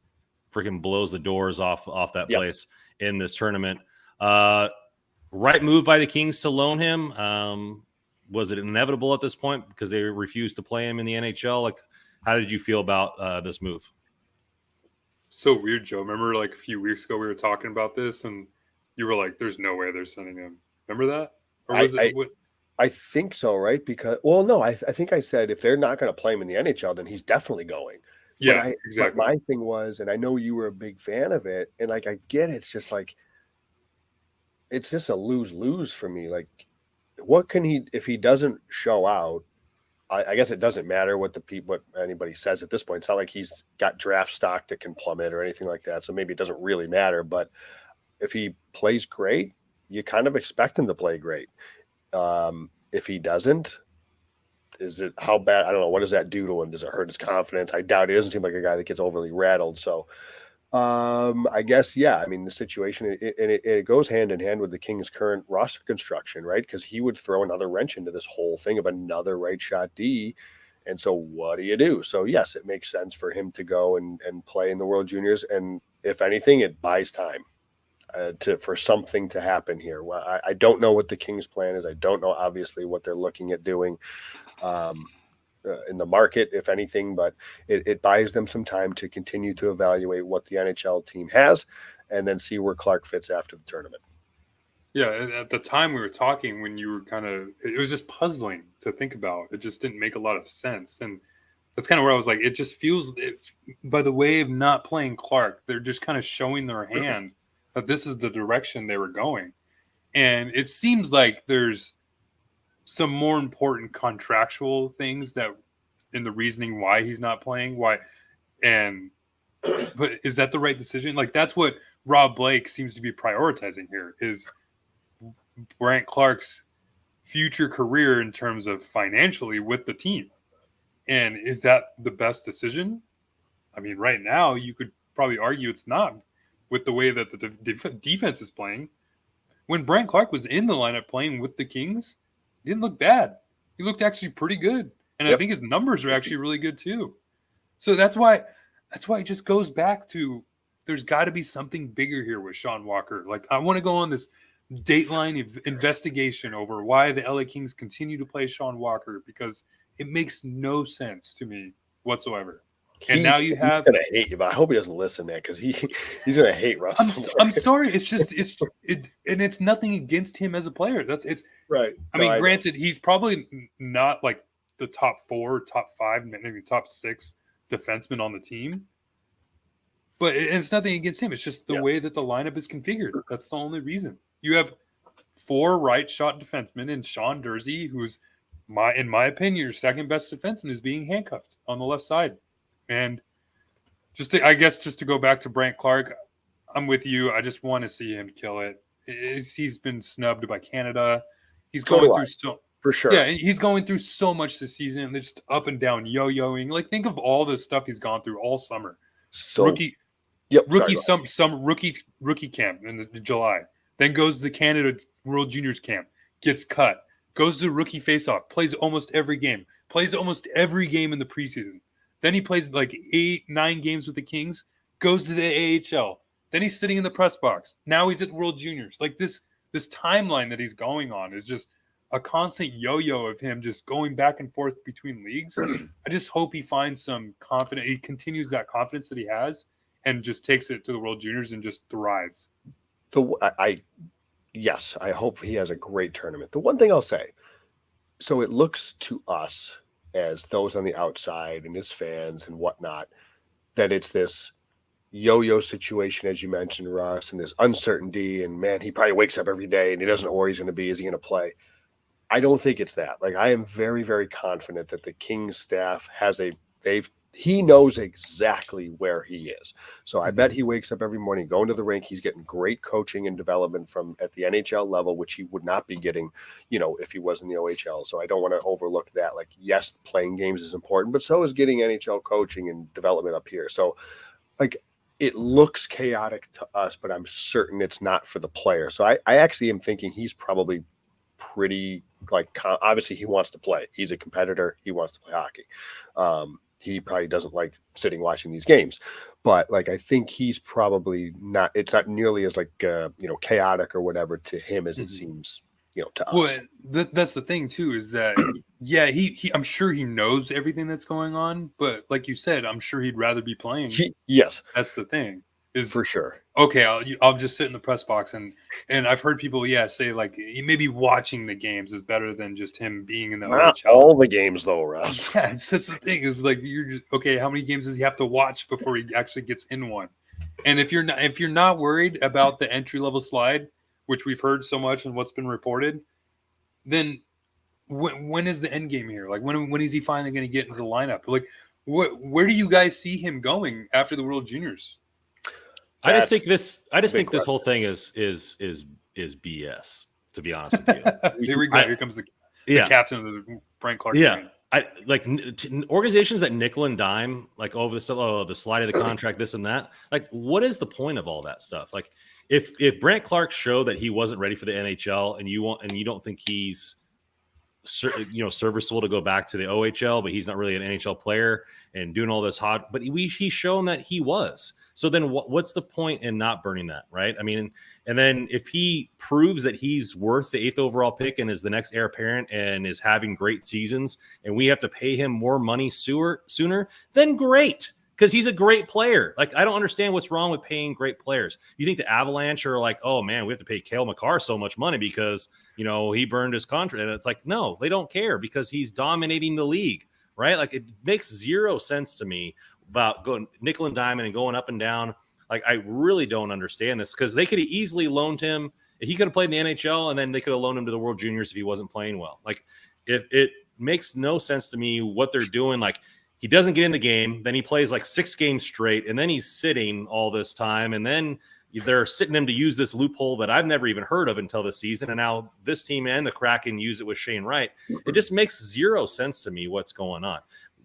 freaking blows the doors off that place in this tournament. Right move by the Kings to loan him. Was it inevitable at this point because they refused to play him in the NHL? Like, how did you feel about this move? So weird, Joe. Remember, like a few weeks ago, we were talking about this, and you were like, "There's no way they're sending him." Remember that? Or was I think so, right? Because, well, no, I think I said if they're not going to play him in the NHL, then he's definitely going. Yeah, exactly. But my thing was, and I know you were a big fan of it, and like I get it, it's just like it's just a lose-lose for me. Like, what can he if he doesn't show out? I guess it doesn't matter what anybody says at this point. It's not like he's got draft stock that can plummet or anything like that. So maybe it doesn't really matter. But if he plays great, you kind of expect him to play great. If he doesn't, is it how bad? I don't know. What does that do to him? Does it hurt his confidence? I doubt it. Doesn't seem like a guy that gets overly rattled. So I guess, yeah. I mean, the situation, it goes hand in hand with the Kings' current roster construction, right? Because he would throw another wrench into this whole thing of another right shot D. And so what do you do? So, yes, it makes sense for him to go and play in the World Juniors. And if anything, it buys time for something to happen here. Well, I don't know what the Kings' plan is. I don't know, obviously, what they're looking at doing. In the market, if anything, but it buys them some time to continue to evaluate what the NHL team has and then see where Clarke fits after the tournament. Yeah, at the time we were talking, when you were it was just puzzling to think about. It just didn't make a lot of sense. And that's kind of where I was like, it just feels, by the way of not playing Clarke, they're just kind of showing their hand that this is the direction they were going. And it seems like there's some more important contractual things that in the reasoning why he's not playing, but is that the right decision? Like, that's what Rob Blake seems to be prioritizing here, is Brandt Clarke's future career in terms of financially with the team. And is that the best decision? I mean, right now you could probably argue it's not, with the way that the defense is playing. When Brandt Clarke was in the lineup playing with the Kings, he didn't look bad. He looked actually pretty good. And I think his numbers are actually really good too. So that's why it just goes back to, there's got to be something bigger here with Sean Walker. Like, I want to go on this Dateline investigation over why the LA Kings continue to play Sean Walker, because it makes no sense to me whatsoever. And now you have, he's gonna hate you, but I hope he doesn't listen, man, because he's gonna hate Russ. I'm sorry. It's just and it's nothing against him as a player. It's right. I mean, granted, he's probably not like the top 4, top 5, maybe top 6 defenseman on the team. But it's nothing against him. It's just the way that the lineup is configured. That's the only reason. You have 4 right shot defensemen and Sean Durzi, who's in my opinion, your second best defenseman, is being handcuffed on the left side. And just to go back to Brandt Clarke, I'm with you. I just want to see him kill it. He's been snubbed by Canada. He's going through for sure. Yeah, he's going through so much this season. They're just up and down, yo-yoing. Like, think of all the stuff he's gone through all summer. Rookie camp in July. Then goes to the Canada World Juniors camp, gets cut, goes to rookie faceoff, plays almost every game in the preseason. Then he plays like 8-9 games with the Kings, goes to the AHL. Then he's sitting in the press box. Now he's at World Juniors. Like this timeline that he's going on is just a constant yo-yo of him just going back and forth between leagues. I just hope he finds some confidence. He continues that confidence that he has and just takes it to the World Juniors and just thrives. Yes, I hope he has a great tournament. The one thing I'll say, so it looks to us as those on the outside and his fans and whatnot, that it's this yo-yo situation, as you mentioned, Russ, and this uncertainty, and man, he probably wakes up every day and he doesn't know where he's going to be. Is he going to play? I don't think it's that. Like, I am very, very confident that the Kings staff he knows exactly where he is. So I bet he wakes up every morning, going to the rink. He's getting great coaching and development at the NHL level, which he would not be getting, if he was in the OHL. So I don't want to overlook that. Like, yes, playing games is important, but so is getting NHL coaching and development up here. So, like, it looks chaotic to us, but I'm certain it's not for the player. So I actually am thinking he's probably pretty, obviously he wants to play. He's a competitor. He wants to play hockey. He probably doesn't like sitting watching these games, but I think he's probably not. It's not nearly as chaotic or whatever to him as it seems, to us. Well, that's the thing too, is that he I'm sure he knows everything that's going on, but like you said, I'm sure he'd rather be playing. Yes, that's the thing. Is for sure. Okay, I'll just sit in the press box and I've heard people say maybe watching the games is better than just him being in the Not OHL. all the games though, Russ. Yeah, that's the thing is you're just, okay. How many games does he have to watch before he actually gets in one? And if you're not worried about the entry level slide, which we've heard so much and what's been reported, then when is the end game here? When is he finally going to get into the lineup? Where do you guys see him going after the World Juniors? I just think this whole thing is BS, to be honest with you. Here we go. Here comes the captain of the Brandt Clarke. Yeah. I organizations that nickel and dime over the slide of the contract, this and that. What is the point of all that stuff? If Brandt Clarke showed that he wasn't ready for the NHL and you don't think he's serviceable to go back to the OHL, but he's not really an NHL player and doing all this but he's shown that he was. So then what's the point in not burning that, right? I mean, and then if he proves that he's worth the 8th overall pick and is the next heir apparent and is having great seasons and we have to pay him more money sooner, then great, because he's a great player. I don't understand what's wrong with paying great players. You think the Avalanche are oh man, we have to pay Cale Makar so much money because, he burned his contract. And it's no, they don't care because he's dominating the league, right? It makes zero sense to me about going nickel and diamond and going up and down. I really don't understand this, because they could have easily loaned him. He could have played in the NHL and then they could have loaned him to the World Juniors if he wasn't playing well. If it makes no sense to me what they're doing. He doesn't get in the game, then he plays 6 games straight, and then he's sitting all this time, and then they're sitting him to use this loophole that I've never even heard of until this season, and now this team and the Kraken use it with Shane Wright. It just makes zero sense to me what's going on.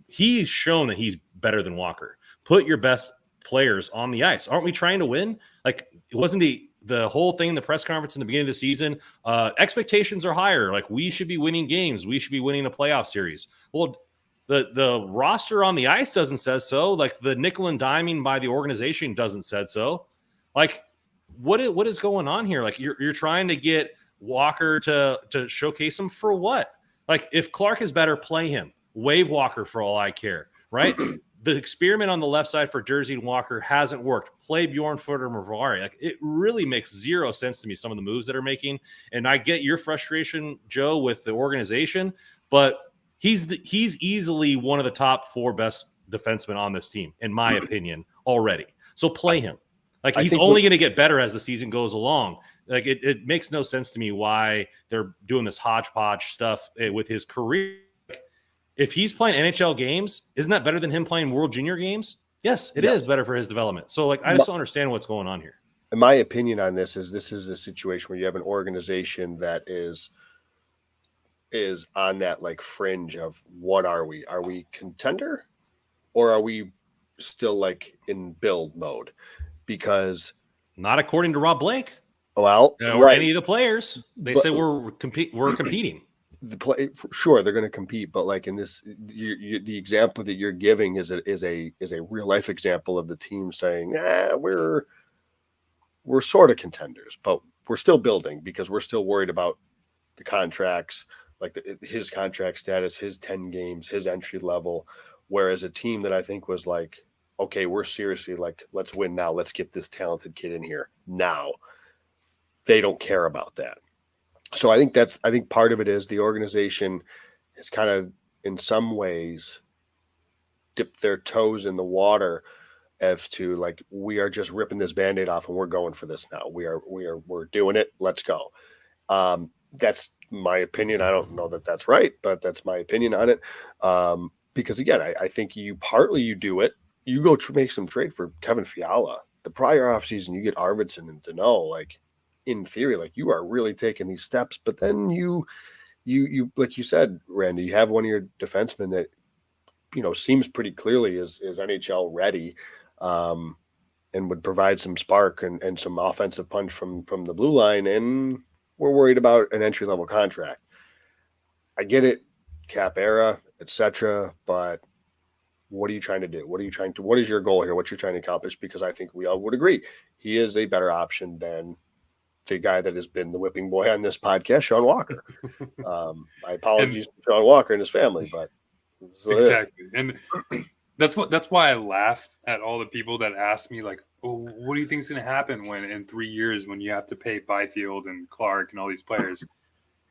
He's shown that he's better than Walker. Put your best players on the ice. Aren't we trying to win? It wasn't the whole thing in the press conference in the beginning of the season. Expectations are higher. We should be winning games. We should be winning a playoff series. Well, the roster on the ice doesn't say so. The nickel and diming by the organization doesn't say so. What is going on here? You're trying to get Walker to showcase him for what? If Clarke is better, play him. Waive Walker for all I care, right? The experiment on the left side for Jersey and Walker hasn't worked. Play Bjorn Footer Mavari. It really makes zero sense to me, some of the moves that are making. And I get your frustration, Joe, with the organization, but he's easily one of the top 4 best defensemen on this team, in my opinion, already. So play him. He's only going to get better as the season goes along. It makes no sense to me why they're doing this hodgepodge stuff with his career. If he's playing NHL games, isn't that better than him playing World Junior games? Yes, it is better for his development. So I just don't understand what's going on here. In my opinion on this is a situation where you have an organization that is on that fringe of what are we? Are we contender, or are we still in build mode? Because not according to Rob Blake. Well, or any of the players. They say we're competing. the play, sure, they're going to compete, but like in this, the example that you're giving is a real life example of the team saying, we're sort of contenders, but we're still building because we're still worried about the contracts, like his contract status, his 10 games, his entry level. Whereas a team that I think was like, okay, we're seriously like, let's win now. Let's get this talented kid in here now. They don't care about that. So I think part of it is the organization has kind of in some ways dipped their toes in the water as to like, we are just ripping this Band-Aid off and we're going for this now. We're doing it. Let's go. That's my opinion. I don't know that that's right, but that's my opinion on it. Because again, I think you do it. You go make some trade for Kevin Fiala. The prior offseason, you get Arvidsson and Danault. Like in theory, like you are really taking these steps. But then you like you said, Randy, you have one of your defensemen that seems pretty clearly is NHL ready, and would provide some spark and some offensive punch from the blue line. And we're worried about an entry level contract. I get it, cap era, etc. But what are you trying to do? What is your goal here? What you're trying to accomplish? Because I think we all would agree he is a better option than the guy that has been the whipping boy on this podcast, Sean Walker. I apologize to Sean Walker and his family, but exactly. And that's why I laugh at all the people that ask me like, oh, what do you think is going to happen when in 3 years when you have to pay Byfield and Clarke and all these players?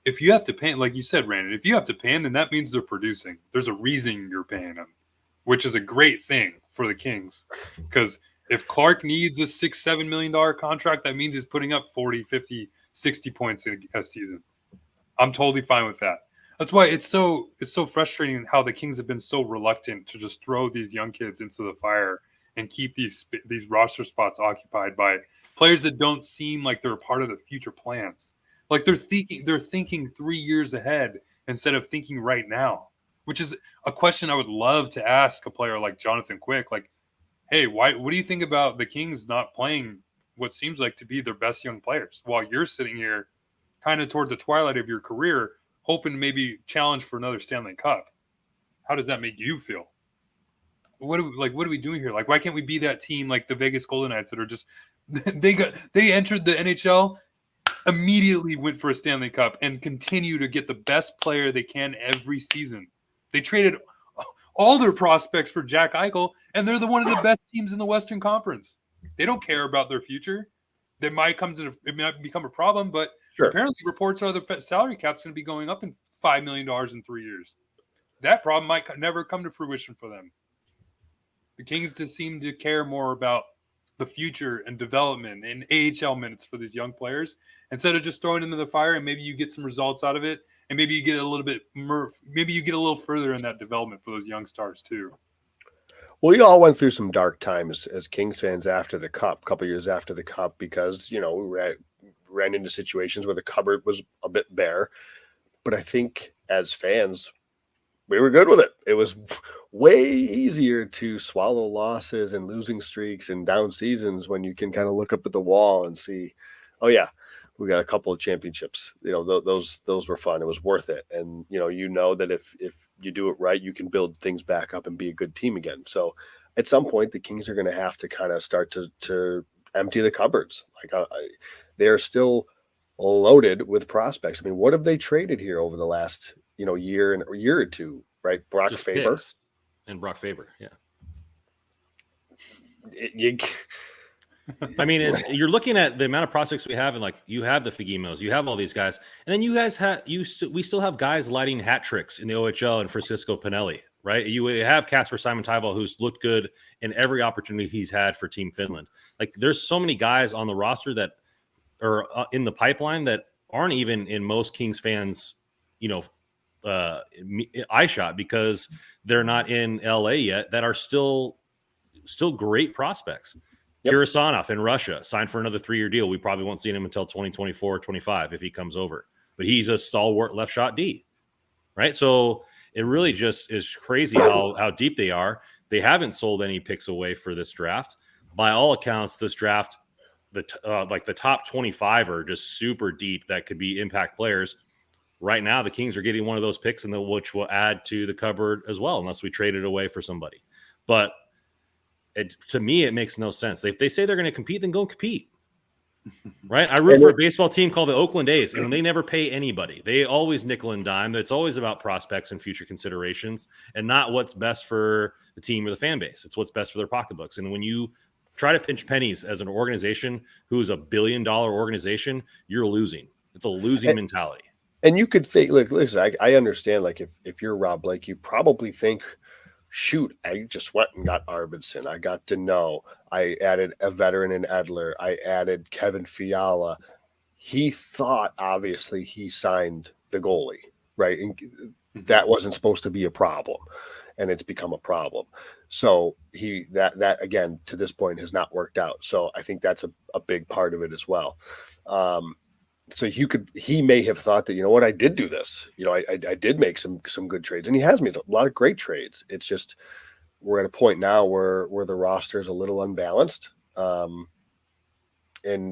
If you have to pay, like you said, Brandon, if you have to pay them, then that means they're producing. There's a reason you're paying them, which is a great thing for the Kings. Because if Clarke needs a $6-7 million contract, that means he's putting up 40, 50, 60 points in a season. I'm totally fine with that. That's why it's so frustrating how the Kings have been so reluctant to just throw these young kids into the fire and keep these roster spots occupied by players that don't seem like they're a part of the future plans. Like they're thinking 3 years ahead instead of thinking right now, which is a question I would love to ask a player like Jonathan Quick. Like, hey, what do you think about the Kings not playing what seems like to be their best young players while you're sitting here kind of toward the twilight of your career, hoping to maybe challenge for another Stanley Cup? How does that make you feel? What are we doing here? Like, why can't we be that team like the Vegas Golden Knights that are just they entered the NHL, immediately went for a Stanley Cup and continue to get the best player they can every season. They traded all their prospects for Jack Eichel, and they're one of the best teams in the Western Conference. They don't care about their future. It might become a problem, but sure. Apparently reports are the salary cap's going to be going up in $5 million in 3 years. That problem might never come to fruition for them. The Kings just seem to care more about the future and development and AHL minutes for these young players instead of just throwing them in the fire, and maybe you get some results out of it, and maybe you get a little further in that development for those young stars too. Well, we all went through some dark times as Kings fans after the Cup, a couple years after the Cup, because we ran into situations where the cupboard was a bit bare. But I think as fans, we were good with it. It was way easier to swallow losses and losing streaks and down seasons when you can kind of look up at the wall and see, oh yeah, we got a couple of championships. Those were fun. It was worth it. And that if you do it right, you can build things back up and be a good team again. So at some point, the Kings are going to have to kind of start to empty the cupboards. Like they're still loaded with prospects. I mean, what have they traded here over the last year or two? Right, Brock Faber and Brock Faber. Yeah. I mean, you're looking at the amount of prospects we have, and like you have the Fagimos, you have all these guys, and then you guys we still have guys lighting hat tricks in the OHL and Francisco Pinelli, right? You have Kasper Simon-Tybalt, who's looked good in every opportunity he's had for Team Finland. Like, there's so many guys on the roster that are in the pipeline that aren't even in most Kings fans, eye shot because they're not in LA yet, that are still great prospects. Yep. Kirisanov in Russia signed for another 3-year deal. We probably won't see him until 2024 or 25 if he comes over. But he's a stalwart left shot D, right? So it really just is crazy how deep they are. They haven't sold any picks away for this draft. By all accounts, this draft, the top 25 are just super deep that could be impact players. right now the Kings are getting one of those picks, and which will add to the cupboard as well, unless we trade it away for somebody. But to me, it makes no sense. If they say they're going to compete, then go compete. Right? I root for a baseball team called the Oakland A's, and they never pay anybody. They always nickel and dime. It's always about prospects and future considerations, and not what's best for the team or the fan base. It's what's best for their pocketbooks. And when you try to pinch pennies as an organization who is $1 billion organization, you're losing. It's a losing mentality. And you could think, like, listen, I understand, like, if you're Rob Blake, you probably think, shoot, I just went and got Arvidsson. I got Deneau. I added a veteran in Edler. I added Kevin Fiala. He thought, obviously, he signed the goalie, right? And that wasn't supposed to be a problem, and it's become a problem. So that again, to this point, has not worked out. So I think that's a big part of it as well. So he may have thought that, you know what, I did do this. You know, I did make some good trades, and he has made a lot of great trades. It's just we're at a point now where the roster is a little unbalanced, and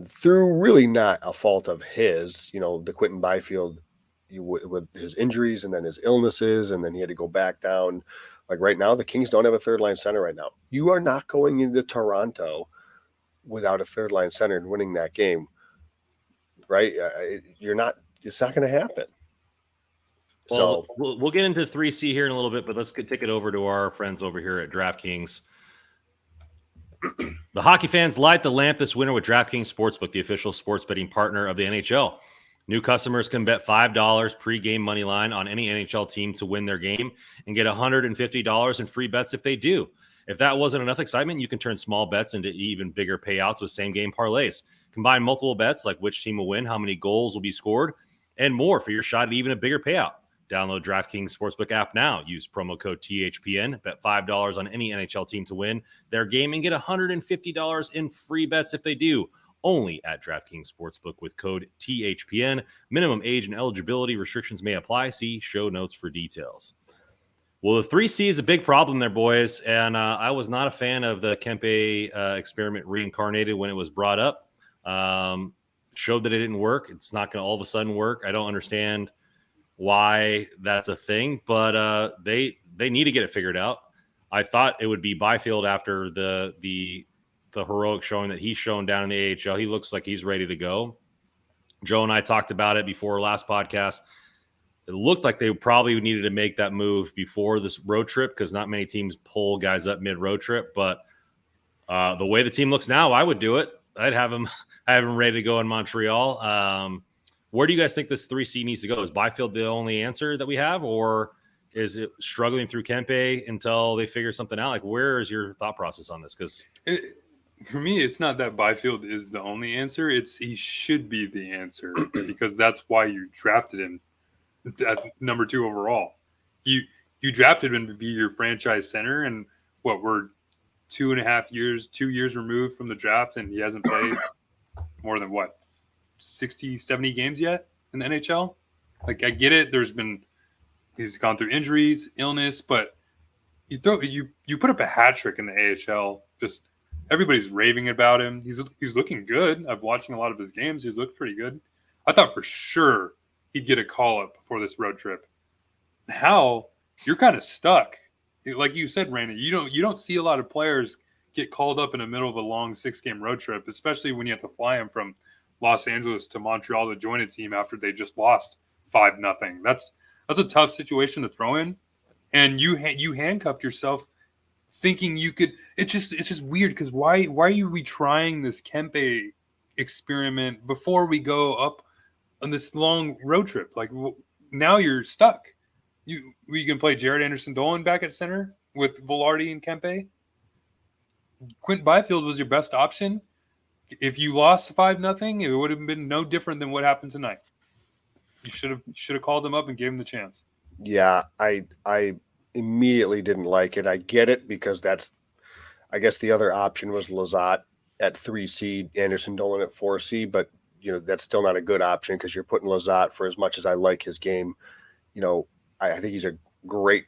through really not a fault of his. You know, the Quentin Byfield with his injuries and then his illnesses, and then he had to go back down. Like right now, the Kings don't have a third line center right now. You are not going into Toronto without a third line center and winning that game. Right, you're not. It's not going to happen. Well, so we'll get into 3C here in a little bit, but let's take it over to our friends over here at DraftKings. The hockey fans light the lamp this winter with DraftKings Sportsbook, the official sports betting partner of the NHL. New customers can bet $5 pre-game money line on any NHL team to win their game and get $150 in free bets if they do. If that wasn't enough excitement, you can turn small bets into even bigger payouts with same-game parlays. Combine multiple bets like which team will win, how many goals will be scored, and more for your shot at even a bigger payout. Download DraftKings Sportsbook app now. Use promo code THPN. Bet $5 on any NHL team to win their game and get $150 in free bets if they do. Only at DraftKings Sportsbook with code THPN. Minimum age and eligibility restrictions may apply. See show notes for details. Well, the 3C is a big problem there, boys, and I was not a fan of the Kempe experiment reincarnated when it was brought up. Showed that it didn't work. It's not going to all of a sudden work. I don't understand why that's a thing, but they need to get it figured out. I thought it would be Byfield after the heroic showing that he's shown down in the AHL. He looks like he's ready to go. Joe and I talked about it before last podcast. It looked like they probably needed to make that move before this road trip because not many teams pull guys up mid-road trip. But the way the team looks now, I would do it. I'd have him ready to go in Montreal. Where do you guys think this 3C needs to go? Is Byfield the only answer that we have, or is it struggling through Kempe until they figure something out? Like, where is your thought process on this? Because for me, it's not that Byfield is the only answer. It's he should be the answer because that's why you drafted him at number 2 overall. You drafted him to be your franchise center, and we're 2 years removed from the draft, and he hasn't played more than 60, 70 games yet in the NHL. Like, I get it. He's gone through injuries, illness, but you put up a hat trick in the AHL. Just everybody's raving about him. He's looking good. I've watching a lot of his games. He's looked pretty good. I thought for sure he'd get a call up before this road trip. Now you're kind of stuck. Like you said, Randy, you don't see a lot of players get called up in the middle of a long 6-game road trip, especially when you have to fly them from Los Angeles to Montreal to join a team after they just lost 5-0. That's a tough situation to throw in, and you handcuffed yourself thinking you could. It's just weird because why are you retrying this Kempe experiment before we go up on this long road trip? Like, now you're stuck. You can play Jared Anderson-Dolan back at center with Velarde and Kempe. Quint Byfield was your best option. If you lost 5-0, it would have been no different than what happened tonight. You should have called him up and gave him the chance. Yeah, I immediately didn't like it. I get it because I guess the other option was Lizotte at 3C, Anderson-Dolan at 4C, but that's still not a good option because you're putting Lizotte, for as much as I like his game, I think he's a great,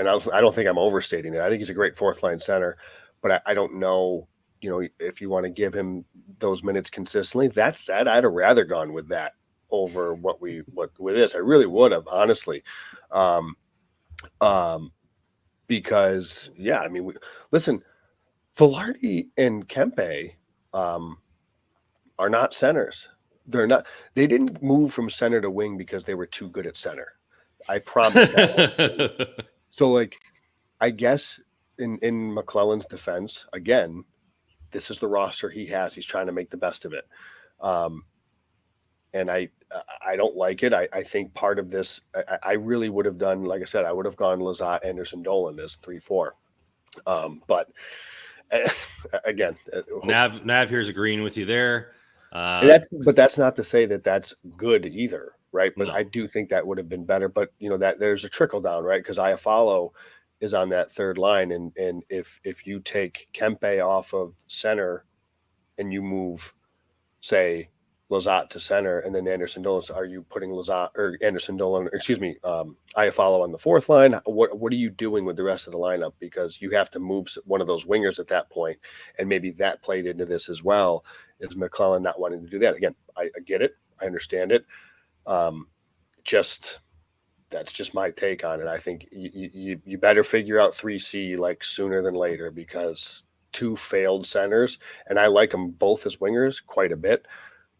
and I don't think I'm overstating that. I think he's a great 4th-line center, but I don't know, if you want to give him those minutes consistently. That said, I'd have rather gone with that over what with this. I really would have, honestly. Because yeah, I mean, listen, Velarde and Kempe are not centers. They're not. They didn't move from center to wing because they were too good at center. I promise that. So, like, I guess in McClellan's defense, again, this is the roster he has. He's trying to make the best of it. And I don't like it. I think part of this, I really would have done, like I said, I would have gone Lizotte, Anderson, Dolan as 3-4. But again, Nav here's agreeing with you there. But that's not to say that that's good either, right? But No. I do think that would have been better. But that there's a trickle down, right? Because Iafallo is on that third line, and if you take Kempe off of center and you move, say, Lizotte to center, and then Anderson Dolan, are you putting Lizotte or Anderson Dolan, Iafallo on the fourth line? What are you doing with the rest of the lineup? Because you have to move one of those wingers at that point, and maybe that played into this as well. Is McClellan not wanting to do that? Again, I get it, I understand it. That's just my take on it. I think you better figure out 3C like sooner than later, because two failed centers, and I like them both as wingers quite a bit.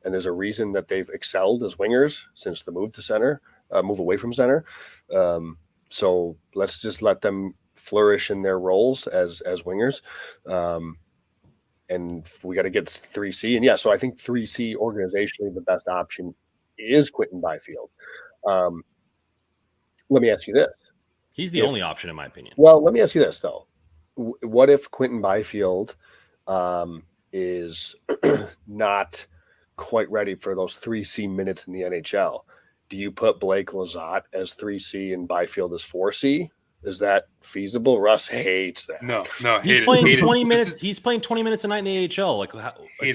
And there's a reason that they've excelled as wingers since the move to center, move away from center. So let's just let them flourish in their roles as wingers. And we got to get 3C. And yeah, so I think 3C organizationally, the best option is Quinton Byfield. Let me ask you this. He's the only option, in my opinion. Well, let me ask you this, though. What if Quinton Byfield is not quite ready for those 3C minutes in the NHL? Do you put Blake Lizotte as 3C and Byfield as 4C? Is that feasible? Russ hates that. No. He's playing 20 minutes. He's playing 20 minutes a night in the AHL. Like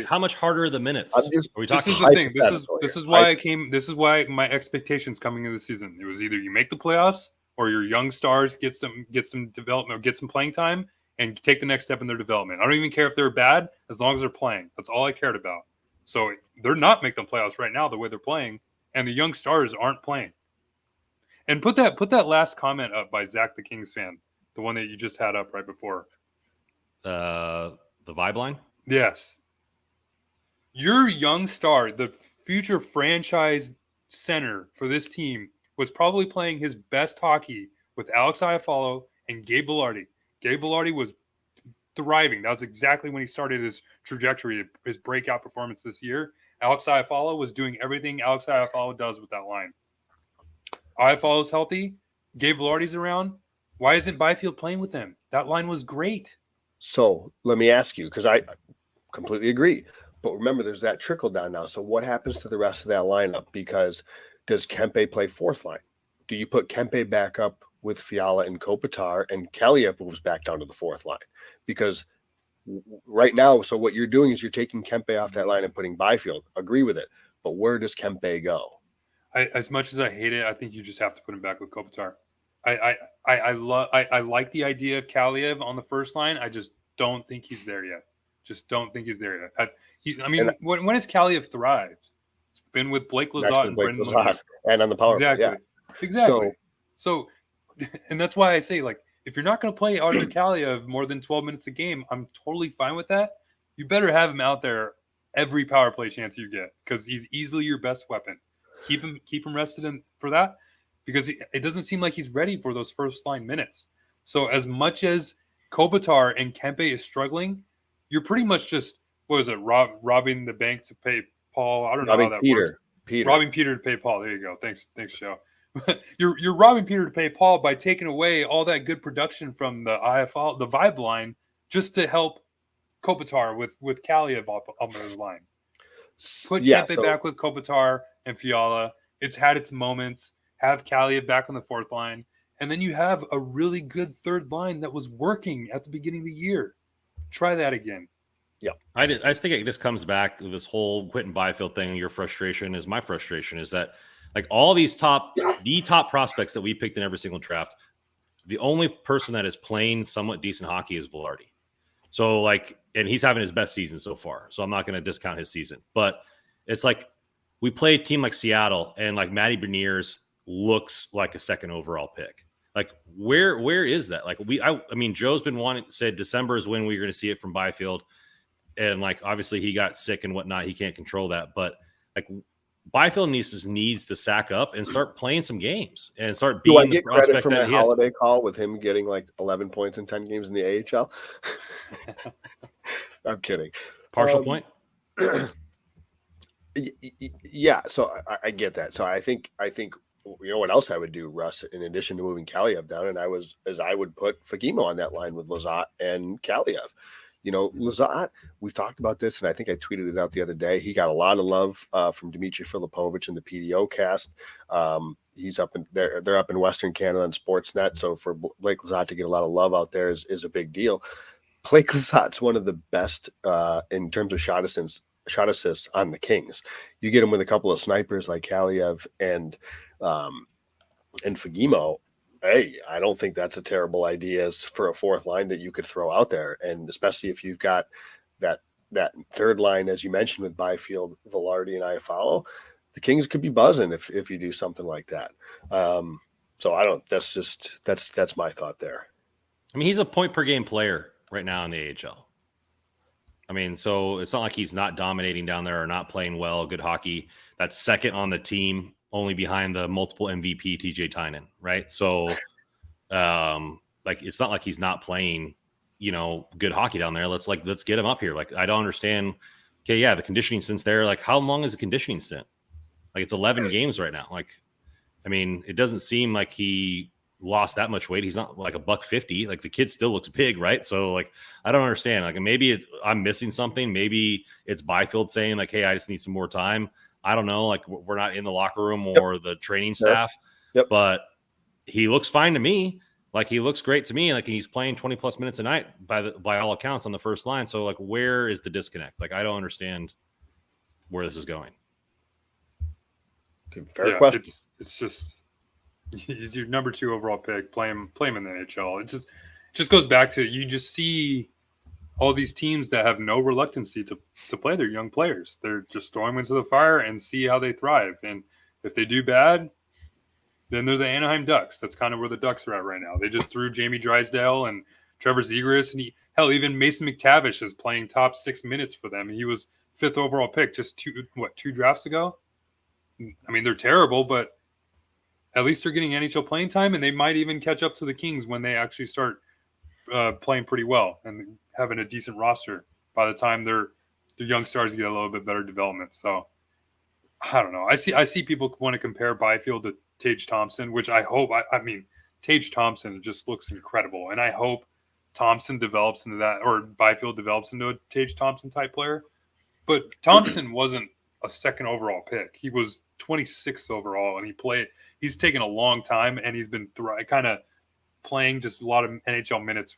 how much harder are the minutes? Are we talking? This is the thing. This is why This is why my expectations coming into the season. It was either you make the playoffs or your young stars get some development, or get some playing time, and take the next step in their development. I don't even care if they're bad, as long as they're playing. That's all I cared about. So they're not making the playoffs right now the way they're playing, and the young stars aren't playing. And put that last comment up by Zach the Kings fan, the one that you just had up right before. The vibe line? Yes. Your young star, the future franchise center for this team, was probably playing his best hockey with Alex Iafallo and Gabe Vilardi. Gabe Vilardi was thriving. That was exactly when he started his trajectory, his breakout performance this year. Alex Iafallo was doing everything Alex Iafallo does with that line. Iafallo's healthy. Gabe Vilardi's around. Why isn't Byfield playing with them? That line was great. So let me ask you, because I completely agree. But remember, there's that trickle down now. So what happens to the rest of that lineup? Because does Kempe play fourth line? Do you put Kempe back up with Fiala and Kopitar, and Kaliev moves back down to the fourth line? Because right now, so what you're doing is you're taking Kempe off that line and putting Byfield. Agree with it. But where does Kempe go? As much as I hate it, I think you just have to put him back with Kopitar. I like the idea of Kaliev on the first line. I just don't think he's there yet. When has Kaliev thrived? It's been with Blake Lizotte and Brendan Lemieux. And on the power play. Yeah. Exactly. So, and that's why I say, like, if you're not going to play Arthur Kaliev more than 12 minutes a game, I'm totally fine with that. You better have him out there every power play chance you get, because he's easily your best weapon. Keep him rested for that, because it doesn't seem like he's ready for those first line minutes. So as much as Kopitar and Kempe is struggling, you're pretty much just, robbing the bank to pay Paul? I don't know how that works. Robbing Peter to pay Paul. There you go. Thanks, Joe. You're robbing Peter to pay Paul by taking away all that good production from the IFL, the vibe line, just to help Kopitar with Kaliev on the line. Put Kempe back with Kopitar and Fiala. It's had its moments. Have Kaliev back on the fourth line, and then you have a really good third line that was working at the beginning of the year. Try that again. Yeah, I just think it just comes back to this whole Quinton Byfield thing. Your frustration is my frustration. Is that, like, all these top prospects that we picked in every single draft, the only person that is playing somewhat decent hockey is Vilardi. So, like, and he's having his best season so far. So I'm not going to discount his season, but it's like we play a team like Seattle, and like Matty Beniers looks like a second overall pick. Like where is that? Like I mean, Joe's been said December is when we're going to see it from Byfield, and like obviously he got sick and whatnot. He can't control that, but like Byfield needs to sack up and start playing some games and start Do I being the get credit prospect for my that he is. holiday call with him getting like 11 points in 10 games in the AHL? I'm kidding. Partial point. Yeah, so I get that. So I think you know what else I would do, Russ, in addition to moving Kaliev down, and I would put Fagemo on that line with Lizotte and Kaliev. You know, Lizotte, we've talked about this, and I think I tweeted it out the other day. He got a lot of love from Dmitry Filipovich in the PDO cast. He's up in they're up in Western Canada on Sportsnet. So for Blake Lizotte to get a lot of love out there is a big deal. Blake Lizotte's one of the best in terms of shot assists on the Kings. You get him with a couple of snipers like Kaliev and Fagemo. Hey, I don't think that's a terrible idea for a fourth line that you could throw out there. And especially if you've got that third line, as you mentioned, with Byfield, Velarde, and Iafallo, the Kings could be buzzing if you do something like that. So that's my thought there. I mean, he's a point per game player right now in the AHL. I mean, so it's not like he's not dominating down there or not playing well, good hockey. That's second on the team, only behind the multiple MVP TJ Tynan, right? So, like, it's not like he's not playing, you know, good hockey down there. Let's get him up here. Like, I don't understand. Okay, yeah, the conditioning stint's there. Like, how long is the conditioning stint? Like, it's 11 games right now. Like, I mean, it doesn't seem like he lost that much weight. He's not like $150. Like, the kid still looks big, right? So, like, I don't understand. Like, maybe I'm missing something. Maybe it's Byfield saying like, "Hey, I just need some more time." I don't know. Like, we're not in the locker room or the training staff, but he looks fine to me. Like, he looks great to me. Like, he's playing 20 plus minutes a night by all accounts on the first line. So, like, where is the disconnect? Like, I don't understand where this is going. Fair question. It's just, he's your number 2 overall pick. Play him in the NHL. It just goes back to, you just see all these teams that have no reluctancy to play their young players. They're just throwing them into the fire and see how they thrive. And if they do bad, then they're the Anaheim Ducks. That's kind of where the Ducks are at right now. They just threw Jamie Drysdale and Trevor Zegras, and even Mason McTavish is playing top 6 minutes for them. He was 5th overall pick just two drafts ago. I mean, they're terrible, but at least they're getting NHL playing time, and they might even catch up to the Kings when they actually start playing pretty well and having a decent roster by the time their young stars get a little bit better development. So I don't know. I see people want to compare Byfield to Tage Thompson, which I hope. I mean, Tage Thompson just looks incredible, and I hope Thompson develops into that, or Byfield develops into a Tage Thompson type player. But Thompson wasn't a second overall pick. He was 26th overall, and he's taken a long time, and he's been kind of playing just a lot of NHL minutes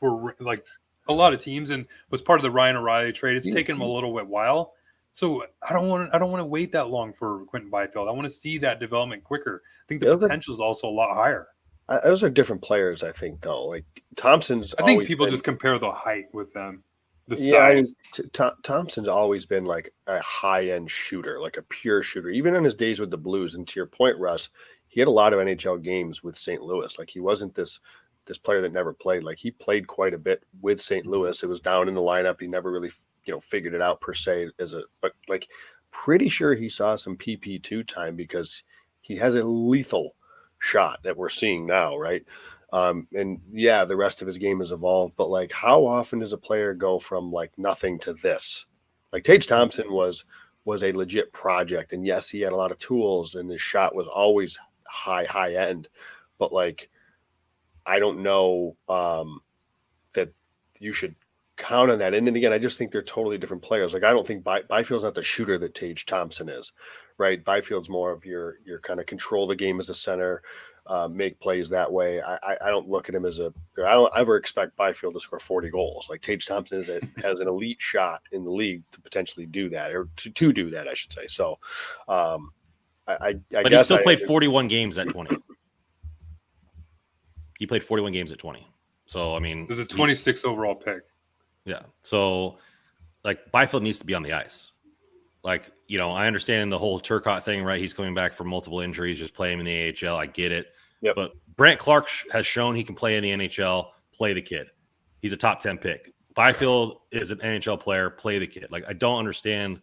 for like a lot of teams, and was part of the Ryan O'Reilly trade. It's taken him a little bit while. So I don't want to wait that long for Quentin Byfield. I want to see that development quicker. I think the potential is also a lot higher. Those are different players, I think, though. Like Thompson's, I think people just compare the height with them, the size. Thompson's always been like a high-end shooter, like a pure shooter. Even in his days with the Blues, and to your point, Russ, he had a lot of NHL games with St. Louis. Like, he wasn't this player that never played. Like, he played quite a bit with St. Louis. It was down in the lineup. He never really, figured it out per se but like, pretty sure he saw some PP2 time because he has a lethal shot that we're seeing now, right? And yeah, the rest of his game has evolved, but like, how often does a player go from like nothing to this? Like, Tage Thompson was a legit project, and yes, he had a lot of tools, and his shot was always high end, but like, I don't know that you should count on that. And then again, I just think they're totally different players. Like, I don't think Byfield's not the shooter that Tage Thompson is, right? Byfield's more of your kind of control the game as a center, make plays that way. I don't look at him as I don't ever expect Byfield to score 40 goals. Like, Tage Thompson has an elite shot in the league to potentially do that, or to do that, I should say. So I but guess he still played 41 games at 20. He played 41 games at 20. So, I mean, there's a 26th overall pick. Yeah. So, like, Byfield needs to be on the ice. like, I understand the whole Turcotte thing, right? He's coming back from multiple injuries, just play him in the AHL. I get it. Yep. But Brandt Clarke has shown he can play in the NHL. Play the kid. He's a top 10 pick. Byfield is an NHL player. Play the kid. Like, I don't understand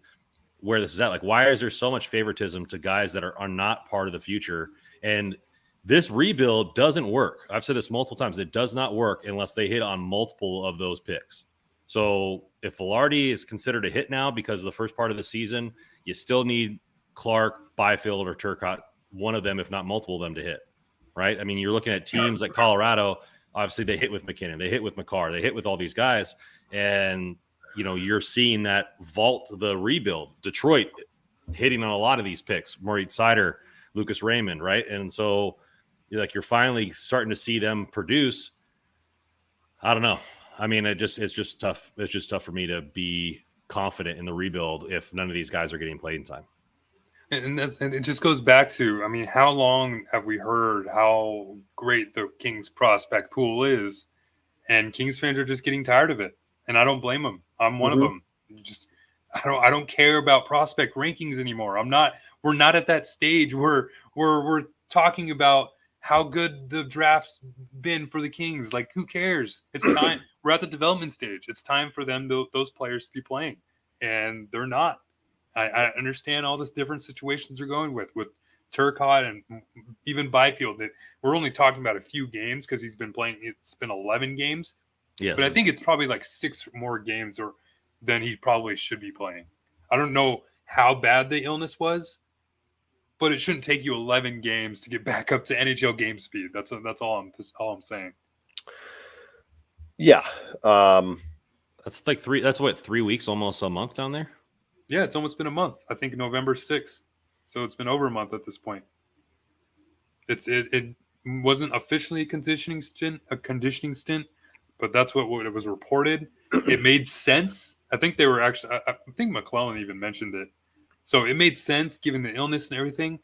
where this is at. Like, why is there so much favoritism to guys that are not part of the future? And this rebuild doesn't work. I've said this multiple times. It does not work unless they hit on multiple of those picks. So if Velarde is considered a hit now because of the first part of the season, you still need Clarke, Byfield, or Turcotte, one of them, if not multiple of them, to hit, right? I mean, you're looking at teams like Colorado. Obviously, they hit with McKinnon. They hit with McCarr. They hit with all these guys. And, you're seeing that vault the rebuild. Detroit hitting on a lot of these picks. Moritz Seider, Lucas Raymond, right? And so you're finally starting to see them produce. I don't know. I mean, it's just tough. It's just tough for me to be confident in the rebuild if none of these guys are getting playing time. And it just goes back to, I mean, how long have we heard how great the Kings prospect pool is? And Kings fans are just getting tired of it. And I don't blame them. I'm one of them. I don't care about prospect rankings anymore. We're not at that stage where we're talking about how good the draft's been for the Kings. Like, who cares? It's time. We're at the development stage. It's time for them, those players, to be playing. And they're not. I understand all this different situations they're going with Turcotte and even Byfield. That we're only talking about a few games because he's been playing. It's been 11 games. Yes. But I think it's probably like 6 more games than he probably should be playing. I don't know how bad the illness was, but it shouldn't take you 11 games to get back up to NHL game speed. That's all I'm saying. Yeah. That's like 3 weeks, almost a month down there. Yeah, it's almost been a month. I think November 6th. So it's been over a month at this point. It wasn't officially a conditioning stint, but that's what it was reported. It made sense. I think they were actually. I think McClellan even mentioned it. So it made sense given the illness and everything.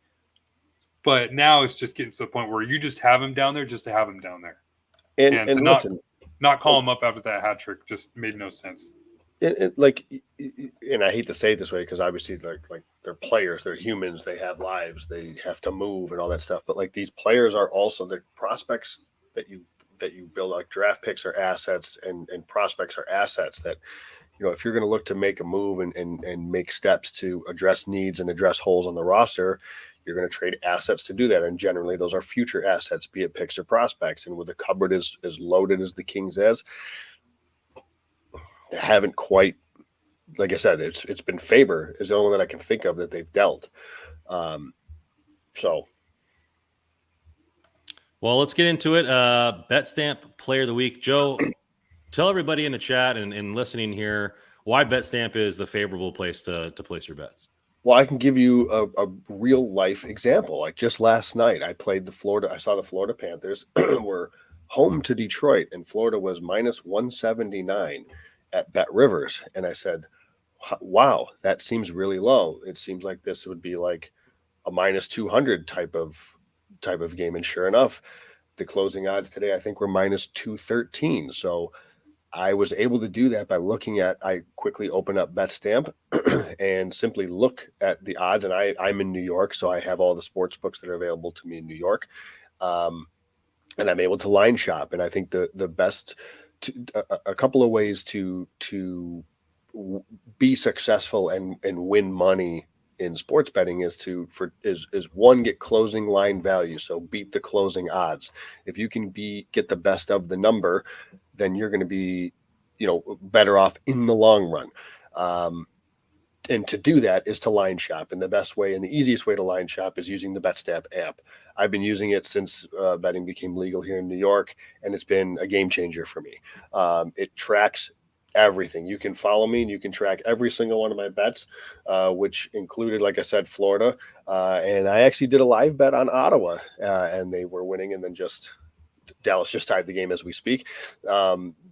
But now it's just getting to the point where you just have him down there just to have him down there, and to listen, not call him up after that hat trick just made no sense. And I hate to say it this way because obviously like they're players, they're humans, they have lives, they have to move and all that stuff. But like these players are also the prospects that you build. Like draft picks are assets and prospects are assets that, if you're going to look to make a move and make steps to address needs and address holes on the roster, you're going to trade assets to do that. And generally those are future assets, be it picks or prospects. And with the cupboard as loaded as the Kings is, they haven't quite, like I said, it's been Faber is the only one that I can think of that they've dealt. So. Well, let's get into it. Betstamp Player of the Week. Joe, tell everybody in the chat and listening here why Betstamp is the favorable place to place your bets. Well, I can give you a real life example. Like just last night, I saw the Florida Panthers were home to Detroit, and Florida was minus 179 at Bet Rivers. And I said, wow, that seems really low. It seems like this would be like a minus 200 type of game. And sure enough, the closing odds today, I think, were minus 213. So I was able to do that by I quickly open up Betstamp and simply look at the odds. And I'm in New York, so I have all the sports books that are available to me in New York. And I'm able to line shop. And I think the best, a couple of ways to be successful and win money in sports betting is one, get closing line value. So beat the closing odds. If you can get the best of the number, then you're going to be, better off in the long run. And to do that is to line shop. And the best way and the easiest way to line shop is using the Betstamp app. I've been using it since betting became legal here in New York, and it's been a game changer for me. It tracks everything. You can follow me and you can track every single one of my bets, which included, like I said, Florida. And I actually did a live bet on Ottawa, and they were winning, and then Dallas just tied the game as we speak.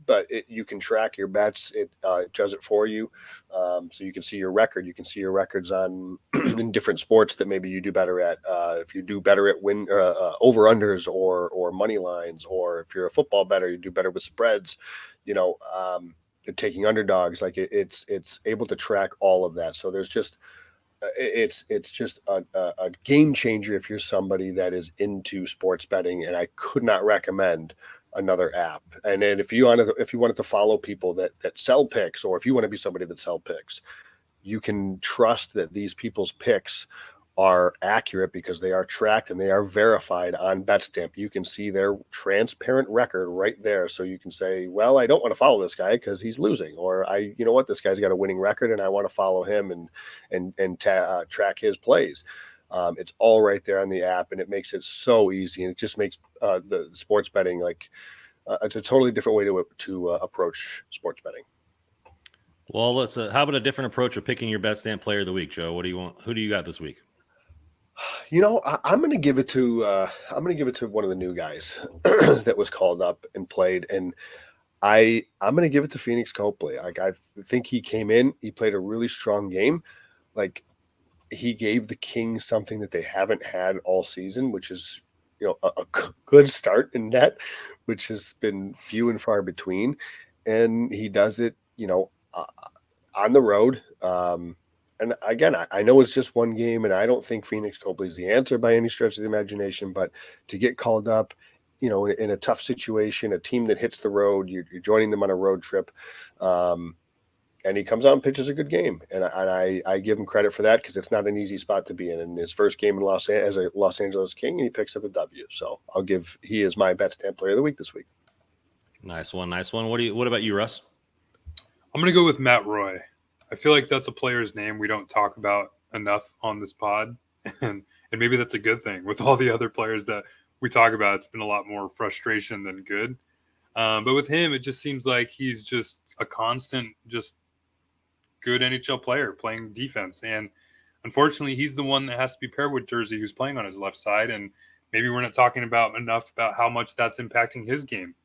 But you can track your bets. It does it for you. So you can see your record. You can see your records on in different sports that maybe you do better at. If you do better at win over-unders or money lines, or if you're a football bettor, you do better with spreads. taking underdogs. Like it's able to track all of that. So there's just it's just a game changer if you're somebody that is into sports betting, and I could not recommend another app. And then if you wanted to follow people that sell picks, or if you want to be somebody that sell picks, you can trust that these people's picks are accurate because they are tracked and they are verified on Betstamp. You can see their transparent record right there. So you can say, well, I don't want to follow this guy because he's losing, or you know what, this guy's got a winning record and I want to follow him and track his plays. It's all right there on the app, and it makes it so easy. And it just makes the sports betting it's a totally different way to approach sports betting. Well, let's. How about a different approach of picking your Betstamp player of the week, Joe? What do you want? Who do you got this week? I'm going to give it to one of the new guys that was called up and played, and I'm going to give it to Phoenix Copley. Like, I think he came in, he played a really strong game. Like, he gave the Kings something that they haven't had all season, which is a good start in net, which has been few and far between, and he does it on the road. And again, I know it's just one game, and I don't think Phoenix Copley's the answer by any stretch of the imagination, but to get called up, in a tough situation, a team that hits the road, you're joining them on a road trip, and he comes out and pitches a good game. And I give him credit for that, because it's not an easy spot to be in. In his first game as a Los Angeles King, he picks up a W. So he is my Betstamp player of the week this week. Nice one. What about you, Russ? I'm going to go with Matt Roy. I feel like that's a player's name we don't talk about enough on this pod. And maybe that's a good thing. With all the other players that we talk about, it's been a lot more frustration than good. But with him, it just seems like he's just a constant, just good NHL player playing defense. And unfortunately, he's the one that has to be paired with Jersey, who's playing on his left side. And maybe we're not talking about enough about how much that's impacting his game.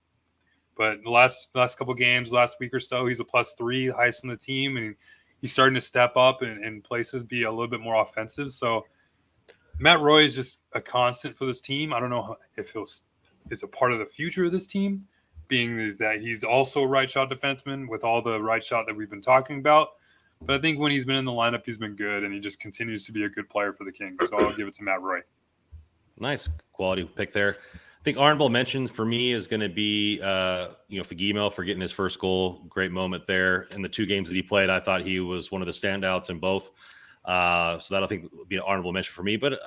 But the last couple of games, last week or so, he's a +3, highest on the team, and he's starting to step up and places, be a little bit more offensive. So Matt Roy is just a constant for this team. I don't know if is a part of the future of this team, being is that he's also a right shot defenseman with all the right shot that we've been talking about. But I think when he's been in the lineup, he's been good, and he just continues to be a good player for the Kings. So I'll give it to Matt Roy. Nice quality pick there. I think honorable mentions for me is going to be, Fagemo for getting his first goal. Great moment there. In the 2 games that he played, I thought he was one of the standouts in both. So that I think would be an honorable mention for me. But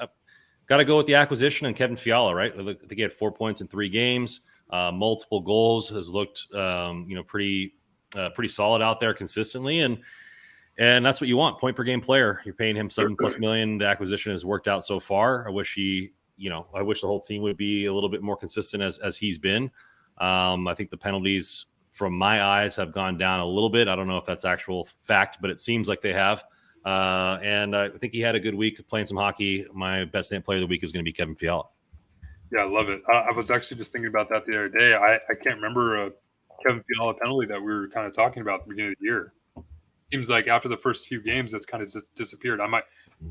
got to go with the acquisition and Kevin Fiala, right? I think he had 4 points in 3 games, multiple goals, has looked, pretty solid out there consistently. And that's what you want, point per game player. You're paying him $7+ million. The acquisition has worked out so far. I wish I wish the whole team would be a little bit more consistent as he's been. I think the penalties from my eyes have gone down a little bit. I don't know if that's actual fact, but it seems like they have. And I think he had a good week playing some hockey. My Betstamp player of the week is going to be Kevin Fiala. Yeah, I love it. I was actually just thinking about that the other day. I can't remember a Kevin Fiala penalty that we were kind of talking about at the beginning of the year. Seems like after the first few games, that's kind of just disappeared. I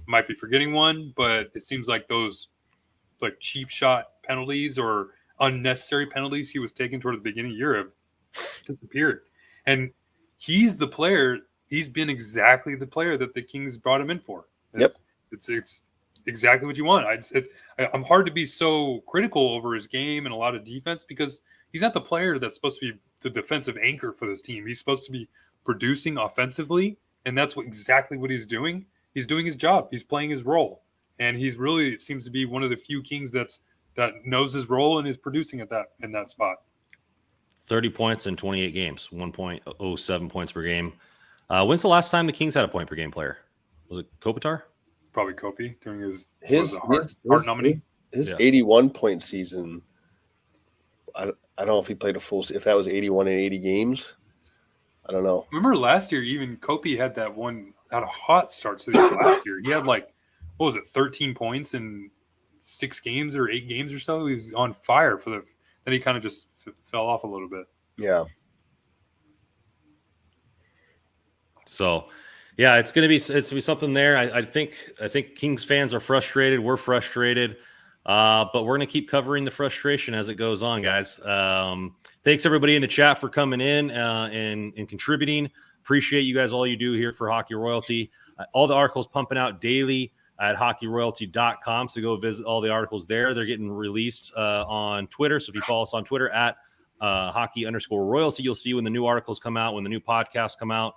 might be forgetting one, but it seems like those like cheap shot penalties or unnecessary penalties he was taking toward the beginning of the year have disappeared. And he's the player. He's been exactly the player that the Kings brought him in for. It's exactly what you want. I'm hard to be so critical over his game and a lot of defense, because he's not the player that's supposed to be the defensive anchor for this team. He's supposed to be producing offensively, and that's exactly what he's doing. He's doing his job. He's playing his role. And he's really, it seems to be one of the few Kings that knows his role and is producing in that spot. 30 points in 28 games, 1.07 points per game. When's the last time the Kings had a point per game player? Was it Kopitar? Probably Kopi during his Hart nominee. His 81 point season. I don't know if he played if that was 81 in 80 games. I don't know. Remember last year, even Kopi had a hot start to the year last year. He had 13 points in 6 games or 8 games or so. He was on fire then he kind of just fell off a little bit. Yeah. So, yeah, it's gonna be something there. I think Kings fans are frustrated. We're frustrated, but we're gonna keep covering the frustration as it goes on, guys. Thanks everybody in the chat for coming in and contributing. Appreciate you guys, all you do here for Hockey Royalty. All the articles pumping out daily at hockeyroyalty.com. So go visit all the articles there. They're getting released on Twitter. So if you follow us on Twitter at hockey_royalty, you'll see when the new articles come out, when the new podcasts come out.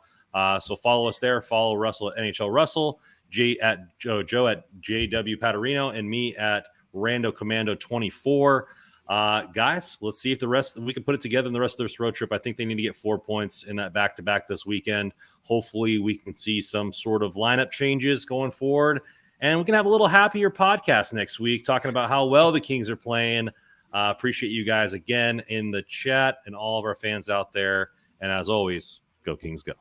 So follow us there. Follow Russell at NHL Russell, Joe at JW Paterino, and me at Rando Commando 24. Guys, let's see if we can put it together in the rest of this road trip. I think they need to get 4 points in that back-to-back this weekend. Hopefully we can see some sort of lineup changes going forward, and we can have a little happier podcast next week talking about how well the Kings are playing. Appreciate you guys again in the chat and all of our fans out there. And as always, go Kings, go.